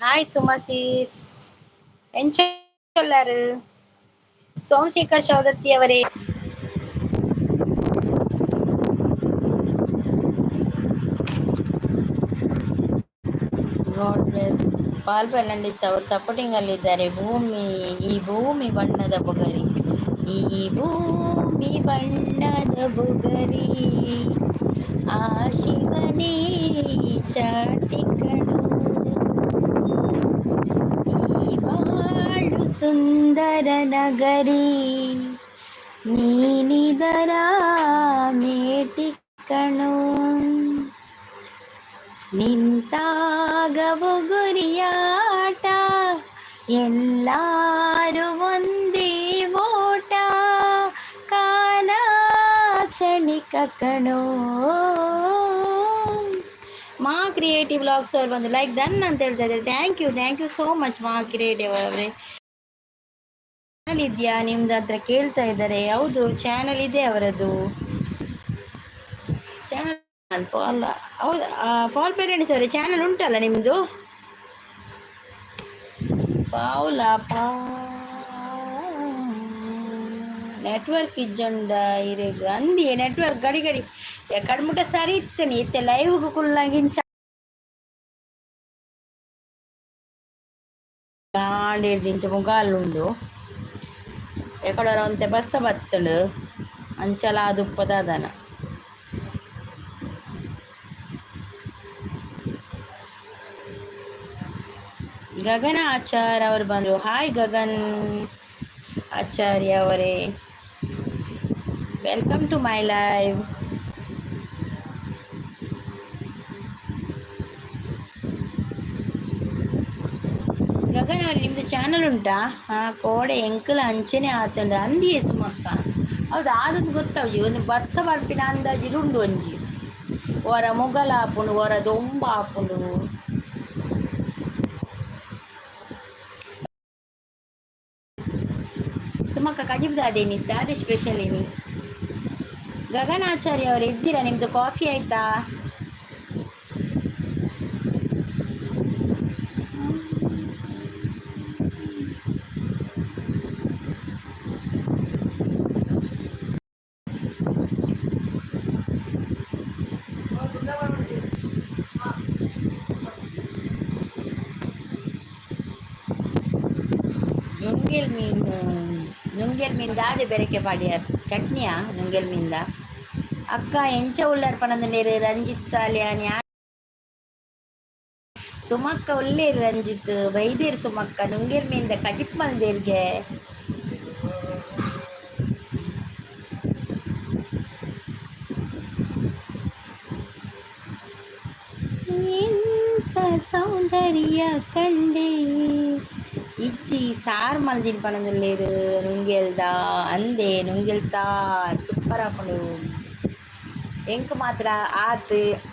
Hi సుమసీస్ ఎంచొల్లారు Somashekar చౌదత్తి ಅವರೇ god bless ಪಾಲ್ಪೆಲ್ಲಂಡಿ ಅವರು supporting ಅಲ್ಲಿದ್ದಾರೆ. ಈ ಭೂಮಿ ಬಣ್ಣದ ಬೊಗರಿ, ಈ ಭೂಮಿ ಬಣ್ಣದ ಬೊಗರಿ, ಆ ಶಿವನೇ ಚಾಟಿಕಣು, ಈ ಬಾಳು ಸುಂದರ ನಗರಿ, ನೀನಿದರ ಮೇಟಿಕಣು, ನಿಂತಾಗ ಬೊಗುರಿಯಾಟ, ಎಲ್ಲಾರು ಒಂದೇ ಓಟ, ಕಾಲ ಕ್ಷಣಿಕ ಕಣೋ. ಮಾ ಕ್ರಿಯೇಟಿವ್ ವ್ಲಾಗ್ಸ್ ಅವ್ರು ಬಂದು ಲೈಕ್ ಡನ್ ಅಂತ ಹೇಳ್ತಾ ಇದ್ದಾರೆ. ಥ್ಯಾಂಕ್ ಯು ಸೋ ಮಚ್ ಮಾ ಕ್ರಿಯೇಟಿವ್ ಅವರೇ. ಚಾನಲ್ ಇದೆಯಾ ನಿಮ್ದು ಹತ್ರ ಕೇಳ್ತಾ ಇದ್ದಾರೆ. ಹೌದು, ಚಾನಲ್ ಇದೆ ಅವರದ್ದು. ಚಾನಲ್ ಹೌದು, ಫಾಲ್ ಪೇರೆಂಟ್ಸ್ ಅವರೇ ಚಾನಲ್ ಉಂಟಲ್ಲ ನಿಮ್ಮದು? ನೆಟ್ವರ್ಕ್ ಇಜ್ಜಂಡ ಇರೇಗ ಅಂದಿ ನೆಟ್ವರ್ಕ್ ಗಡಿ ಗಡಿ ಎಕಡ್ಮುಟ ಸರಿ ಇತ್ತನಿ ಇತ್ತೆ ಲೈವ್ಗೆ ಕುಲ್ಲಂಗಿಂಚ ಆಡಿರ್ದಿಂಚ ಮುಗಾಲುಂಡು ಎಕಡರ ಅಂತೆ ಬಸ್ಸ ಬತ್ತಳು ಅಂಚಲ ದುಪ್ಪದಾದನ. ಗಗನ ಆಚಾರ್ಯ ಅವರು ಬಂದರು. ಹಾಯ್ ಗಗನ್ ಆಚಾರ್ಯ ಅವರೇ, welcome to my live. Gagan ಅವರೇ ನಿಮ್ಮದು ಚಾನಲ್ ಉಂಟಾ? ಕೋಡೆ ಎಂಕಲ ಅಂಚನೆ ಆತಂಡ ಅಂದಿಯೇ ಸುಮಕ್ಕ. ಹೌದು, ಆದದ್ದು ಗೊತ್ತಾವ್ಜಿ. ಒಂದು ಬರ್ಸ ಬರ್ಪಿನ ಅಂದಾಜು ಇರುಂಡು ಒಂಜಿ ಹೊರ ಮುಗಲ ಹಾಪುಂಡು, ಹೊರ ದೊಂಬ ಹಾಪುಂಡು. ಸುಮಕ್ಕ ಕಜಿಬ್ದಾದೇನಿ ದಾದೆ ಸ್ಪೆಷಲ್ ಏನಿ. ಗಗನಾಚಾರ್ಯ ಅವರು ಇದ್ದೀರಾ? ನಿಮ್ಮದು ಕಾಫಿ ಆಯ್ತಾ? ನುಂಗೆಲ್ ಮೀನು ದಾದೆ ಬೆರಕೆ ಪಾಡ್ಯಾರ್ ಚಟ್ನಿಯಾ ನುಂಗೆಲ್ ಮೀನ್ದ ಅಕ್ಕ ಎಂಚ ಉಳ್ಳಾರ್ ಪನಂದುಲ್ಲೇರು ರಂಜಿತ್ ಸಾಲಿಯಾನಿ ಸುಮಕ್ಕ ಉಳ್ಳೇರು ರಂಜಿತ್ ಬೈದೇರು ಸುಮಕ್ಕ ನುಂಗೆಲ್ ಮೀನ್ದ ಕಜಿಪ್ ಮಲ್ದೇರ್ಗೆ. ಎಂತ ಸೌಂದರ್ಯ ಕಂಡೆ ಇಜ್ಜಿ ಸಾರು ಮಲ್ದಿನ ಪನಂದುಲ್ಲೇರು ನುಂಗೆಲ್ದ ಅಂದೆ ನುಂಗೆಲ್ ಸಾರ್ ಸೂಪರ್ ಹಾಕೊಂಡು ಎಂಕ್ ಮಾತ್ರ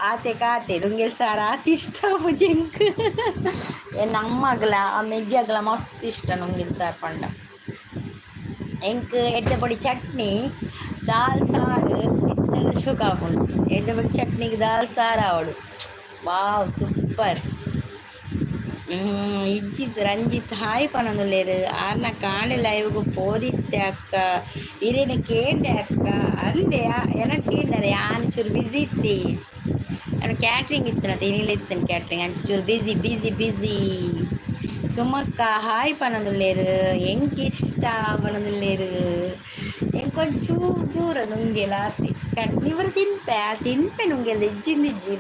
ಆತೆ ಕಾತೆ ನುಂಗೆಲ್ ಸಾರು ಇಷ್ಟ ಎಂಕ್ ನಮ್ಮಗ್ಲ ಆ ಮೆಗ್ಗಲ ಮಸ್ತ್ ಇಷ್ಟ ನುಂಗೆಲ್ ಸಾರು ಪಂಡ. ಎಂಕ್ ಎಡ್ಡೆ ಪೊಡಿ ಚಟ್ನಿ ದಾಲ್ ಸಾರು ಇತ್ತೆಲ್ಲ ಶುಕ ಹಾಕೊಂಡು ಎಡ್ಡೆ ಪೊಡಿ ಚಟ್ನಿಗೆ ದಾಲ್ ಸಾರು ಆವಡು ವಾವ್ ಸೂಪರ್. ಇಜ್ಜಿತ್ ರಂಜಿತ್ ಹಾಯ್ ಪನಂದುಲ್ಲೇರು ಆರ್ನ ಕಾಣೆ ಲೈವ್ಗು ಪೋದಿತ್ತೆ ಅಕ್ಕ ಇರೇನೆ ಕೇಂಡೆ ಅಕ್ಕ ಅಂದೆ ಎನಕ್ ಕೇಂಡರೆ ಆನ್ ಚೂರು ಬಿಸಿ ಇತ್ತಿ ನಾನು ಕ್ಯಾಟ್ರಿಂಗ್ ಇತ್ತನಂತೆ ಏನಿಲ್ಲ ಇತ್ತೇನೆ ಕ್ಯಾಟ್ರಿಂಗ್ ಅಂಚೆ ಚೂರು ಬಿಸಿ. ಸುಮಕ್ಕ ಹಾಯ್ ಪನಂದುಲ್ಲೇರು ಎಂಕಿಷ್ಟ ಪನಂದುಲ್ಲೇರು ಎಂಕೊಂಚೂರು ದೂರ ನುಂಗೆಲ ಚಟ್ನಿ ಬರ ತಿನ್ಪೆ ನುಂಗೆಲ್ದ ಇಜ್ಜಿಂದಿಜ್ಜಿ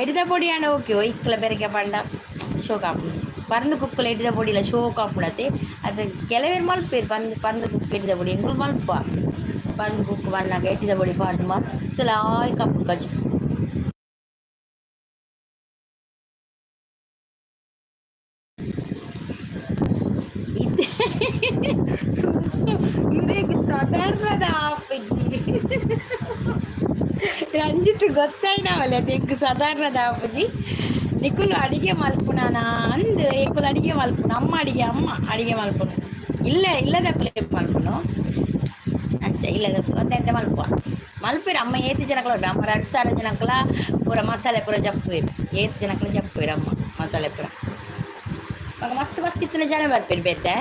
ಎಡಿದ ಪೊಡಿ ಆಂಡ ಓಕೆ ಇಕ್ಕಲ ಬೆರಕೆ ಪಂಡ ಶೋಕಾಪುಡು ಪರಂದು ಕುಕ್ಕಲು ಎಡಿದ ಪೊಡಿಲ ಶೋಕಾಪುಡತೆ ಅದು ಕೆಲವೇರು ಮಲ್ಪೇರು ಪರಂದು ಕುಕ್ಕು ಎಡಿದ ಪೊಡಿ ಎಂಗಳು ಮಲ್ಪ ಪರಂದು ಕುಕ್ಕು ಬನ್ನಾಗ ಎಟ್ಟಿದ ಪೊಡಿ ಪಾಡು ಮಸ್ತ್ ಲಾಯ್ ಕಪ್ಪು ಕಜು ಇವರಿಗೆ ಸಾಧಾರಣದ ಆಪಜಿ ರಂಜಿತ್ ಗೊತ್ತಾಯ್ನವಲ್ಲ ತೆಗ್ಗು ಸಾಧಾರಣದ ಆಪಜಿ ನಿಕುಲು ಅಡಿಗೆ ಮಲ್ಪುನಾನ ಅಂದು ಏಕುಲು ಅಡಿಗೆ ಮಲ್ಪುನು ಅಮ್ಮ ಅಡಿಗೆ ಮಲ್ಪುನು ಇಲ್ಲದ ಮಲ್ಪುನು ಅಂಚ ಇಲ್ಲದ ಒಂದೆಂತ ಮಲ್ಪೇರು ಅಮ್ಮ ಏತಿ ಜನಕಲ ಅಮ್ಮ 2,000 ಜನಕಲ ಪೂರ ಮಸಾಲೆ ಪೂರ ಜಪ್ಪುವೇರು ಏತಿ ಜನಕಲ ಜಪ್ಪುವೇರು ಅಮ್ಮ ಮಸಾಲೆ ಪೂರ मग मस्त मस्त इतने जन ಬರ್ಪಿರ್ಬೇತೆ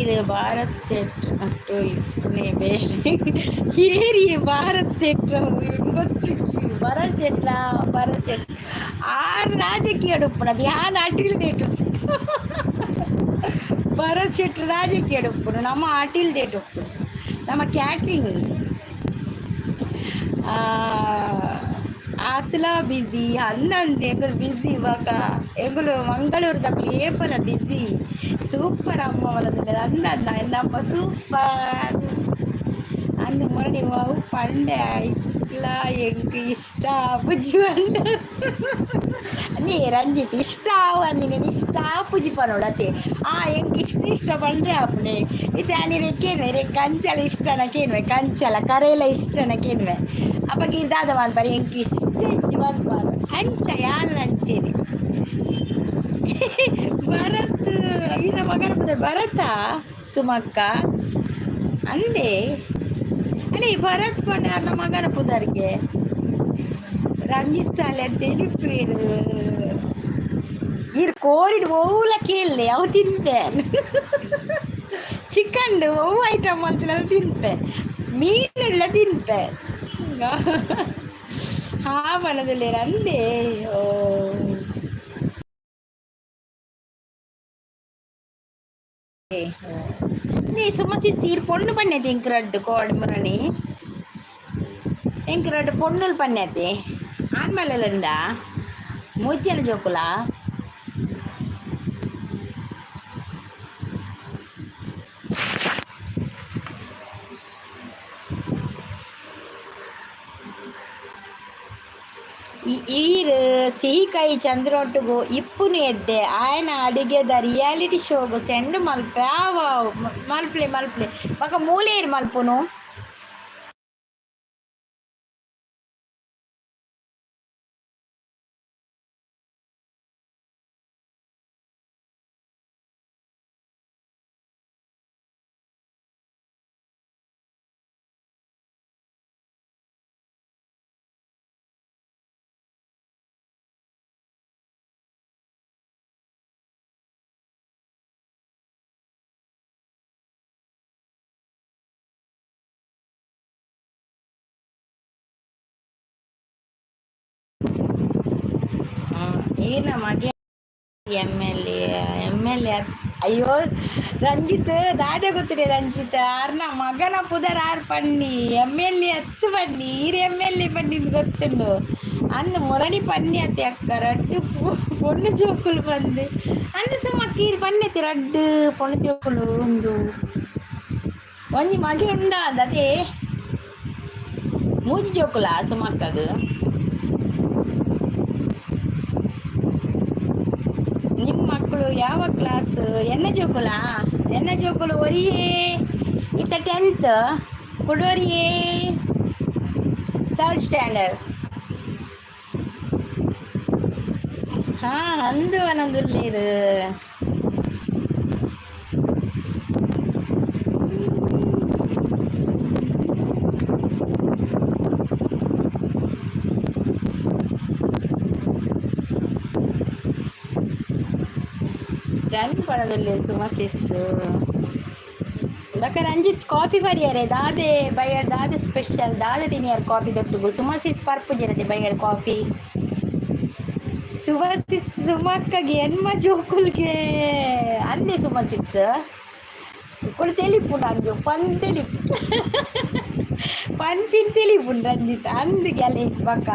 ये भारत सेट अಟ್ಟು इतने ಬೇರೆ ಏರಿ ಭಾರತ್ ಸೆಟ್ ಗೊತ್ತಿಚ್ಚು ಭಾರತ್ ಸೆಟ್ ಆ ರಾಜಕೀಯ ಡುಪ್ಪುನದು ಯಾ ನಾಟಿಲ್ ದೇಟು ಭಾರತ್ ಸೆಟ್ ರಾಜಕೀಯ ಡುಪ್ಪುನು ನಮ್ಮ ಆಟಿಲ್ ದೇಟು ನಮ್ಮ ಕ್ಯಾಟ್ರಿಂಗ್ ಆತಲ ಬಿಸಿ ಹನ್ನೊಂದು ಎಂಗಳು ಬಿಸಿ ಇವಾಗ ಎಂಗಳು ಮಂಗಳೂರು ತಪ್ಪು ಏಪಲ ಬಿಸಿ ಸೂಪರ್ ಅಮ್ಮ ವಲದಿದ್ದಾರೆ ಅಂದ ನಮ್ಮ ಸೂಪರ್ ಅಂದ ಮೊರಡಿ ಅವು ಪಂಡೆ ಇಟ್ಲ ಎಂಗೆ ಇಷ್ಟ ಪುಜಿ ಪಂಡ ನೀ ರಂಜಿತ್ ಇಷ್ಟ ಅವು ಅಂದಿನ ಇಷ್ಟ ಪುಜಿ ಪನೋಡತೆ ಎಂಗೆ ಇಷ್ಟ ಪಂಡ್ರೆ ಅಪ್ಪನೆ ಇದು ನೀರೇನು ರೇ ಕಂಚಲ ಇಷ್ಟನಕೇನ್ವೆ ಕಂಚಲ ಕರೆಯಲ ಇಷ್ಟನಕೇನ್ವೆ ಅಪ್ಪ ಗಿರ್ದಾದ ಮಾಡ್ಬಾರಿ ಎಂಗೆ ಇಷ್ಟ ಮಾಡ್ಬಾರು ಹಂಚ ಯಾರು ಹಂಚೇನೆ ಭರತ್ ಈನ ಮಗನ ಪುದ ಭರತ ಸುಮಕ್ಕ ಅಂದೆ ಅಲ್ಲ ಈ ಭರತ್ ಕೊಂಡ ಯಾರ ಮಗನ ಪುದರ್ಗೆ ರಂಜಿತ್ ಸಾಲೆ ತಿಳಿಪೇರು ಇರ್ ಕೋರಿಡ್ ಓಲ ಕೇಳಲೆ ಅವು ತಿನ್ಪೆ ಚಿಕನ್ ಓವು ಐಟಮ್ ಅಂತ ನಾವು ತಿನ್ಪೆ ಮೀನೆಲ್ಲ ತಿನ್ಪೆ ಹಾ ಮನದಲ್ಲಿ ಅಂದೆ ಓ நீ சும்மா சீர் பொண்ணு பண்ணேது எங்க ரெண்டு கோடு முரணி எங்க ரெண்டு பொண்ணுలు பண்ணேது ஆண்மலைலண்டா மூச்சன ஜோக்குலா ಈರು ಸಿಹಿಕಾಯಿ ಚಂದ್ರೊಟ್ಟಿಗೂ ಇಪ್ಪುನು ಎಡ್ಡೆ ಆಯನ ಅಡಿಗೆದ ರಿಯಾಲಿಟಿ ಶೋಗು ಸೆಂಡು ಮಲ್ಪೆ ಆವ ಮಲ್ಪಲೆ ಮಗ ಮೂಲೇರು ಮಲ್ಪುನು ಏನ ಮಗೆ ಎಮ್ ಎಲ್ ಎ ಅಯ್ಯೋ ರಂಜಿತ್ ದಾದೆ ಗೊತ್ತಿರಿ ರಂಜಿತ್ ಆರ್ನ ಮಗನ ಪುದರ್ ಆರ್ ಪನ್ನಿ ಎಮ್ ಎಲ್ ಎ ಹತ್ತು ಬನ್ನಿ ಈರು ಎಮ್ ಎಲ್ ಎ ಬನ್ನಿ ಗೊತ್ತುಂಡು ಅಂದು ಮೊರಣಿ ಪನ್ನಿ ಅತ್ತೆ ಅಕ್ಕ ರಡ್ಡು ಪೊಣ್ಣು ಜೋಕುಲು ಬಂದು ಅಂದು ಸುಮ್ಮಕ್ಕ ಈರು ಪನ್ನೆತ್ತಿ ರಡ್ಡು ಪೊಣ್ಣು ಜೋಕುಲು ಒಂದು ಒಂಜಿ ಮಗೆ ಉಂಡ ಅದೇ ಮೂಜಿ ಜೋಕುಲ ಸುಮಕ್ಕದು ನಿಮ್ಮ ಮಕ್ಕಳು ಯಾವ ಕ್ಲಾಸ್ ಎನ್ನ ಜೋಕುಲು ಒರಿಯೇ ಇತ್ತ 10th ಕುಡೋರಿಯೇ 3rd ಸ್ಟ್ಯಾಂಡರ್ಡ್ ಹಾ ಅಂದು ಅನಂದುಲ್ಲೇರು ಡನ್ ಪಡದಲ್ಲಿ ಸುಮಸಿಸ್ಸು ಡಾಕ್ಟರ್ ರಂಜಿತ್ ಕಾಫಿ ಬರಿಯರೆ ದಾದೆ ಬೈಯರ್ ದಾದೆ ಸ್ಪೆಷಲ್ ದಾದೆ ತಿನಿಯರ್ ಕಾಫಿ ದೊಟ್ಟುಗು ಸುಮಸಿಸ್ ಪರ್ಪು ಜಿರದೆ ಬೈಯರ್ ಕಾಫಿ ಸುಮಸಿಸ್ ಸುಮಕ್ಕಗೆ ಎನ್ಮ ಜೋಕುಲ್ಗೆ ಅಂದೆ ಸುಮಸಿಸ್ ಕೊಡು ತೆಲಿಪು ನಂಗೆ ಪನ್ ತೆಲಿಪು ಪನ್ಪಿನ್ ತೆಲಿಪು ರಂಜಿತ್ ಅಂದು ಗೆಲೆ ಬಕ್ಕ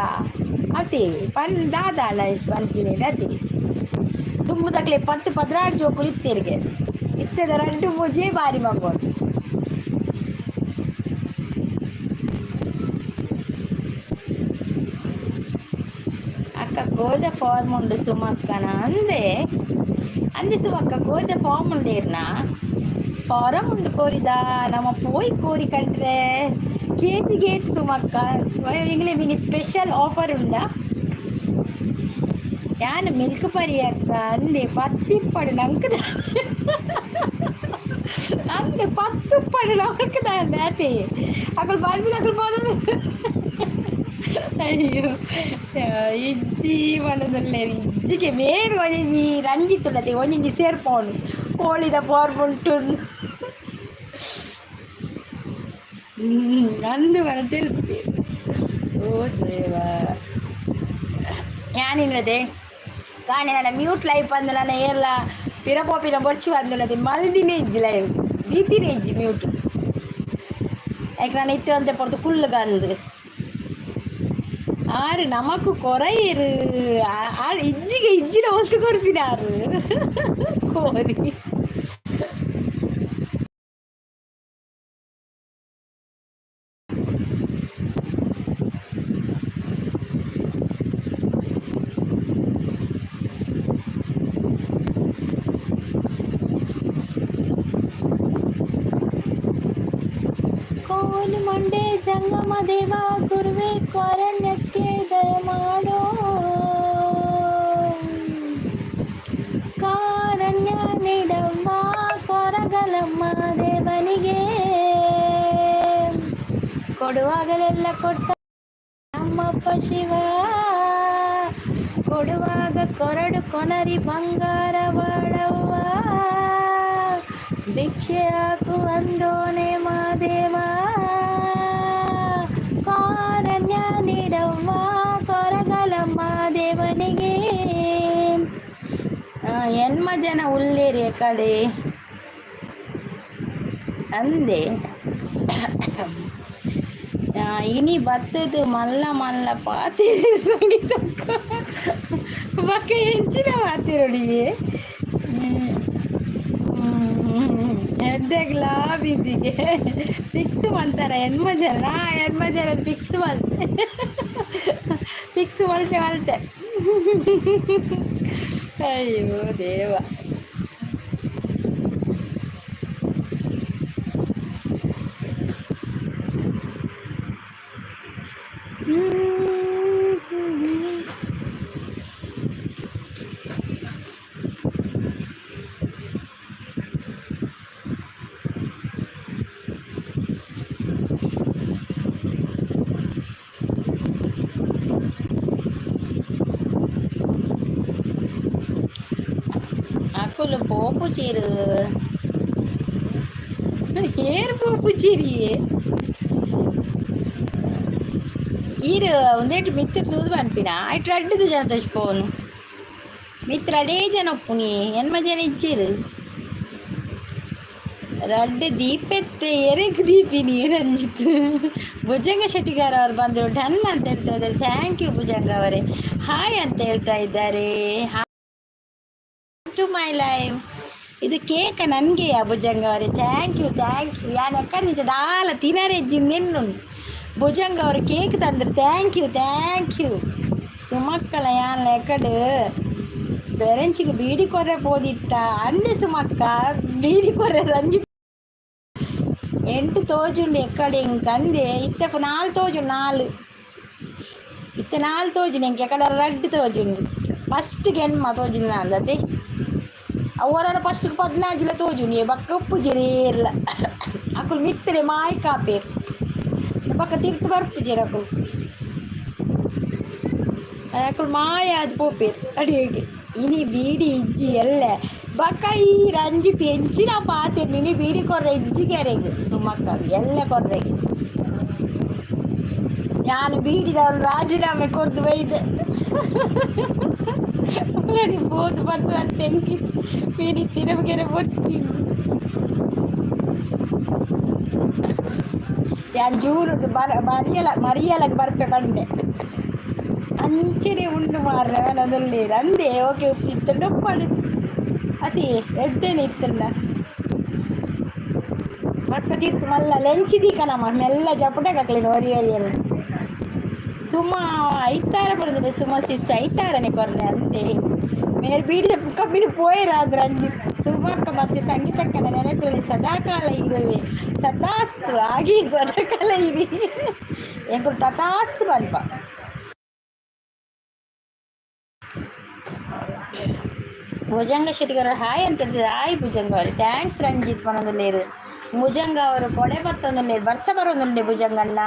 ಅತಿ ಪನ್ ದಾದಾಣ ಪನ್ಪಿನ ಅತಿ ತುಂಬ ತಕ್ಲೆ 10-16 ಜೋಕುಲು ಇತ್ತೆರಿಗೆ ಇತ್ತದ ರಡ್ಡು ಮುಜೆ ಬಾರಿ ಮಗೋಡು ಅಕ್ಕ ಕೋರ್ದ ಫಾರ್ಮ್ ಉಂಡು ಸುಮಕ್ಕನ ಅಂದೆ ಸುಮಕ್ಕ ಕೋರ್ದ ಫಾರ್ಮ್ ಉಂಡೇರ್ನ ಫಾರಮ್ ಉಂಡು ಕೋರಿದ ನಮ್ಮ ಪೋಯ್ ಕೋರಿ ಕಂಡ್ರೆ ಕೆಜಿಗೆ ಸುಮಕ್ಕ ಇಂಗ್ಲೇ ಮಿನಿ ಸ್ಪೆಷಲ್ ಆಫರ್ ಉಂಡಾ ಯಾನ ಮಿಲ್ಕ್ ಪರಿ ಅಕ್ಕ ಅಂದೆ 10 ಪಡು ನಂಕದ ಅಂದೆ 10 ಪಡು ನಂಕದ ಅತ್ತೆ ಅಕಲ್ ಬಾರ್ಬಿನ ಅಕಲ್ ಬಾರ ಅಯ್ಯೋ ಇಜ್ಜಿ ಮನದಲ್ಲೇ ಇಜ್ಜಿಗೆ ಬೇಗ ಒಂಜಿ ರಂಜಿತ್ತುಳ್ಳತೆ ಒಂಜಿ ಸೇರ್ಪೋನು ಕೋಳಿದ ಪೋರ್ಬುಂಟು ಅಂದು ಮನ ತೆಲ್ಪಿ ಓ ದೇವ ഞാനിന്നതെ ಕಾಣೆ ನನ್ನ ಮ್ಯೂಟ್ ಲೈವ್ ಬಂದು ನನ್ನ ಎಲ್ಲ ಪಿರಪೋಪಿನ ಬೊರ್ಚಿ ಬಂದುಳ್ಳದೆ ಮಲ್ದಿನೇ ಇಜ್ಜಿ ಲೈವ್ ಬೀತಿನೇ ಇಜ್ಜಿ ಮ್ಯೂಟ್ ಯಾಕೆ ನಾನು ಇತ್ತು ಅಂತ ಪೊರ್ತು ಕುಳ್ಳು ಕಂದು ஆறு நமக்கு குறையிரு இஞ்சிக இஞ்சின ஒத்து கொறுப்பினாரு கோரி ಕೋಲು ಮಂಡೆ ಜಂಗಮ ದೇವ ಗುರುವೆ ಕಾರಣ್ಯಕ್ಕೆ ದಯಮಾಡೋ ಕಾರಣ್ಯ ನೀಡಮ್ಮ ಕೊರಗಲಮ್ಮ ದೇವನಿಗೆ ಕೊಡುವಾಗಲೆಲ್ಲ ಕೊಡ್ತ ನಮ್ಮಪ್ಪ ಶಿವ ಕೊಡುವಾಗ ಕೊರಡು ಕೊನರಿ ಬಂಗಾರವಾಡವ್ವ ಭಿಕ್ಷೆ ಹಾಕು ಅಂದೋನೆ ಮಾದೇವ ಕಾರಣ್ಯ ನೀಡವ್ವ ಕೊರಗಲಮ್ಮ ದೇವನಿಗೆ ಎನ್ಮ ಜನ ಉಳ್ಳೇರಿ ಕಡೆ ಅಂದೆ ಇನಿ ಬತ್ತದು ಮಲ್ಲ ಮಲ್ಲ ಪಾತಿರು ಸಂಗೀತ ಬಕ್ಕ ಹೆಂಚಿನ ಪಾತಿರೊಡಿಗೆ ಹೆಡ್ಡೆಗ್ಲಾ ಬಿಸಿಗೆ ಫಿಕ್ಸ್ ಮಾಡ್ತಾರೆ ಹೆಣ್ಮ ಜನ ಫಿಕ್ಸ್ ಮಾಡ್ತೆ ಫಿಕ್ಸ್ ಮಲ್ತೆ ಅಯ್ಯೋ ದೇವ ಅಕ್ಕಲು ಪೋಪು ಚೀರು ಏರು ಪೋಪು ಚೀರಿಯೇ ఈరు ఉందేటి మిత్ర చూదు అనిపిన ఇటు అడ్డు జన తెచ్చిపోను మిత్ర అడే జన ఒప్పుని ఎన్మ జన ఇచ్చారు ರಡ್ಡೆ ದೀಪೆತ್ತೆ ಎರೆಗ್ ದೀಪಿನಿ ರಂಜಿತ್ ಭುಜಂಗ ಶೆಟ್ಟಿ ಗಾರು ಅವ್ರು ಬಂದರು ಡನ್ ಅಂತ ಹೇಳ್ತಾ ಇದ್ದಾರೆ ಥ್ಯಾಂಕ್ ಯು ಭುಜಂಗ ಅವರೇ ಹಾಯ್ ಅಂತ ಹೇಳ್ತಾ ಇದ್ದಾರೆ ಟು ಮೈ ಲೈವ್ ಇದು ಕೇಕ ನನಗೆಯಾ ಭುಜಂಗ ಅವರೇ ಥ್ಯಾಂಕ್ ಯು ಯಾನ್ ಎಕ್ಕಡ ನಿಜ ದಾಲ ತಿನ್ನರೆಜ್ಜಿಂದೆನ್ನು ಭುಜಂಗ ಅವರು ಕೇಕ್ ತಂದ್ರು ಥ್ಯಾಂಕ್ ಯು ಸುಮಕ್ಕಲ ಯಾನ್ ಎಕ್ಕಡು ಬೆರೆಂಚಿಗೆ ಬೀಡಿ ಕೊರ್ರೆ ಪೋದಿತ್ತ ಅಂದೆ ಸುಮಕ್ಕ ಬೀಡಿ ಕೊರ್ರೆ ರಂಜಿತ್ 8 ತೋಜುಂಡು ಎಕ್ಕಡೆ ಇಂಕಂದೆ ಇತ್ತೆ 4 ತೋಜುಂಡು 4 ಇತ್ತೆ 4 ತೋಜುಂಡು ಎಂಕ್ ಎಕ್ಕಡ ರಡ್ಡು ತೋಜುಂಡು ಫಸ್ಟ್ಗೆ ಎನ್ಮ ತೋಜುಂಡು ಅಂದತೆ ಅವರ ಫಸ್ಟ್ಗೆ 14 ತೋಜುಂಡು ಬಕ್ಕ ಉಪ್ಪು ಜಿರೇರ್ಲ ಅಕ್ಕಲು ಮಿತ್ತಡೆ ಮಾಯಿ ಕಾಪೇರು ಪಕ್ಕ ತಿರ್ತು ಬರ್ಪು ಜೀರಕ್ಕಳು ಅಕ್ಕಳು ಮಾಯ ಅದು ಪೋಪೇರು ಅಡಿಗೆ ಇನಿ ಬೀಡಿ ಇಜ್ಜಿ ಎಲ್ಲ ಬಕ್ಕ ಈ ರಂಜಿತ್ ಹೆಂಚಿನ ಪಾತೆ ನಿನಿ ಬೀಡಿ ಕೊರ್ರೆ ಇಜ್ಜಿಗೆರೆಗೆ ಸುಮ್ಮಕ್ಕ ಎಲ್ಲ ಕೊರ್ರೆಗೆ ನಾನು ಬೀಡಿದವಳು ರಾಜೀನಾಮೆ ಕೊಡ್ದು ಬೈದೆ ಬೋದು ಬಂದು ಅಂತ ಎಂಕಿ ಬೀಡಿ ತಿರುಗಿರೆ ಬರ್ತೀನಿ ಯಾನ್ ಜೂರುದು ಮರಿಯಲಕ್ಕೆ ಬರ್ಪೆ ಬಂಡೆ ಅಂಚನೆ ಉಂಡು ಮಾರ್ರೆ ನದಲ್ಲಿ ಅಂದೆ ಓಕೆ ಉಪ್ಪಿತ್ತು ಉಪ್ಪಡು ಅತಿ ಎಡ್ಡೆನೆ ಇತ್ತಲ್ಲ ಪಕ್ಕದಿತ್ತು ಮಲ್ಲ ಲೆಂಚಿದಿ ಕಣಮ್ಮ ಮೆಲ್ಲ ಜಪಟಕಕ್ಲೇನು ಒರಿಯರಿಯಲ್ಲ ಸುಮ್ಮ ಐತಾರ ಪಡೆದ್ರೆ ಸುಮ್ಮ ಸಿಸ್ ಐತಾರನೆ ಕೊರ್ರೆ ಅಂತೆ ಮೇರೆ ಬೀಡಿದ ಕಬ್ಬಿನ ಪೋಯರಾದ್ರ ಅಂಜಿತ್ತು ಸುಮಕ್ಕ ಮತ್ತೆ ಸಂಗೀತಕ್ಕನ ನೆನಪಿನಲ್ಲಿ ಸದಾಕಾಲ ಇರುವೆ ತಥಾಸ್ತು ಹಾಗೆ ಸದಾಕಾಲ ಇರಿ ಎಂಕರು ತಥಾಸ್ತು ಬಲ್ಪ ಭುಜಂಗ ಶೆಟ್ಟಿಗರ ಹಾಯ್ ಅಂತ ಹೇಳ್ತಾರೆ ಹಾಯ್ ಭುಜಂಗ ಅವರು ಥ್ಯಾಂಕ್ಸ್ ರಂಜಿತ್ ಮನದಲ್ಲೇರು ಭುಜಂಗ ಅವರು ಕೊಡೆ ಬತ್ತೊಂದಲ್ಲೇರು ಬರ್ಸ ಬರೋದೊಂದೇ ಭುಜಂಗಣ್ಣ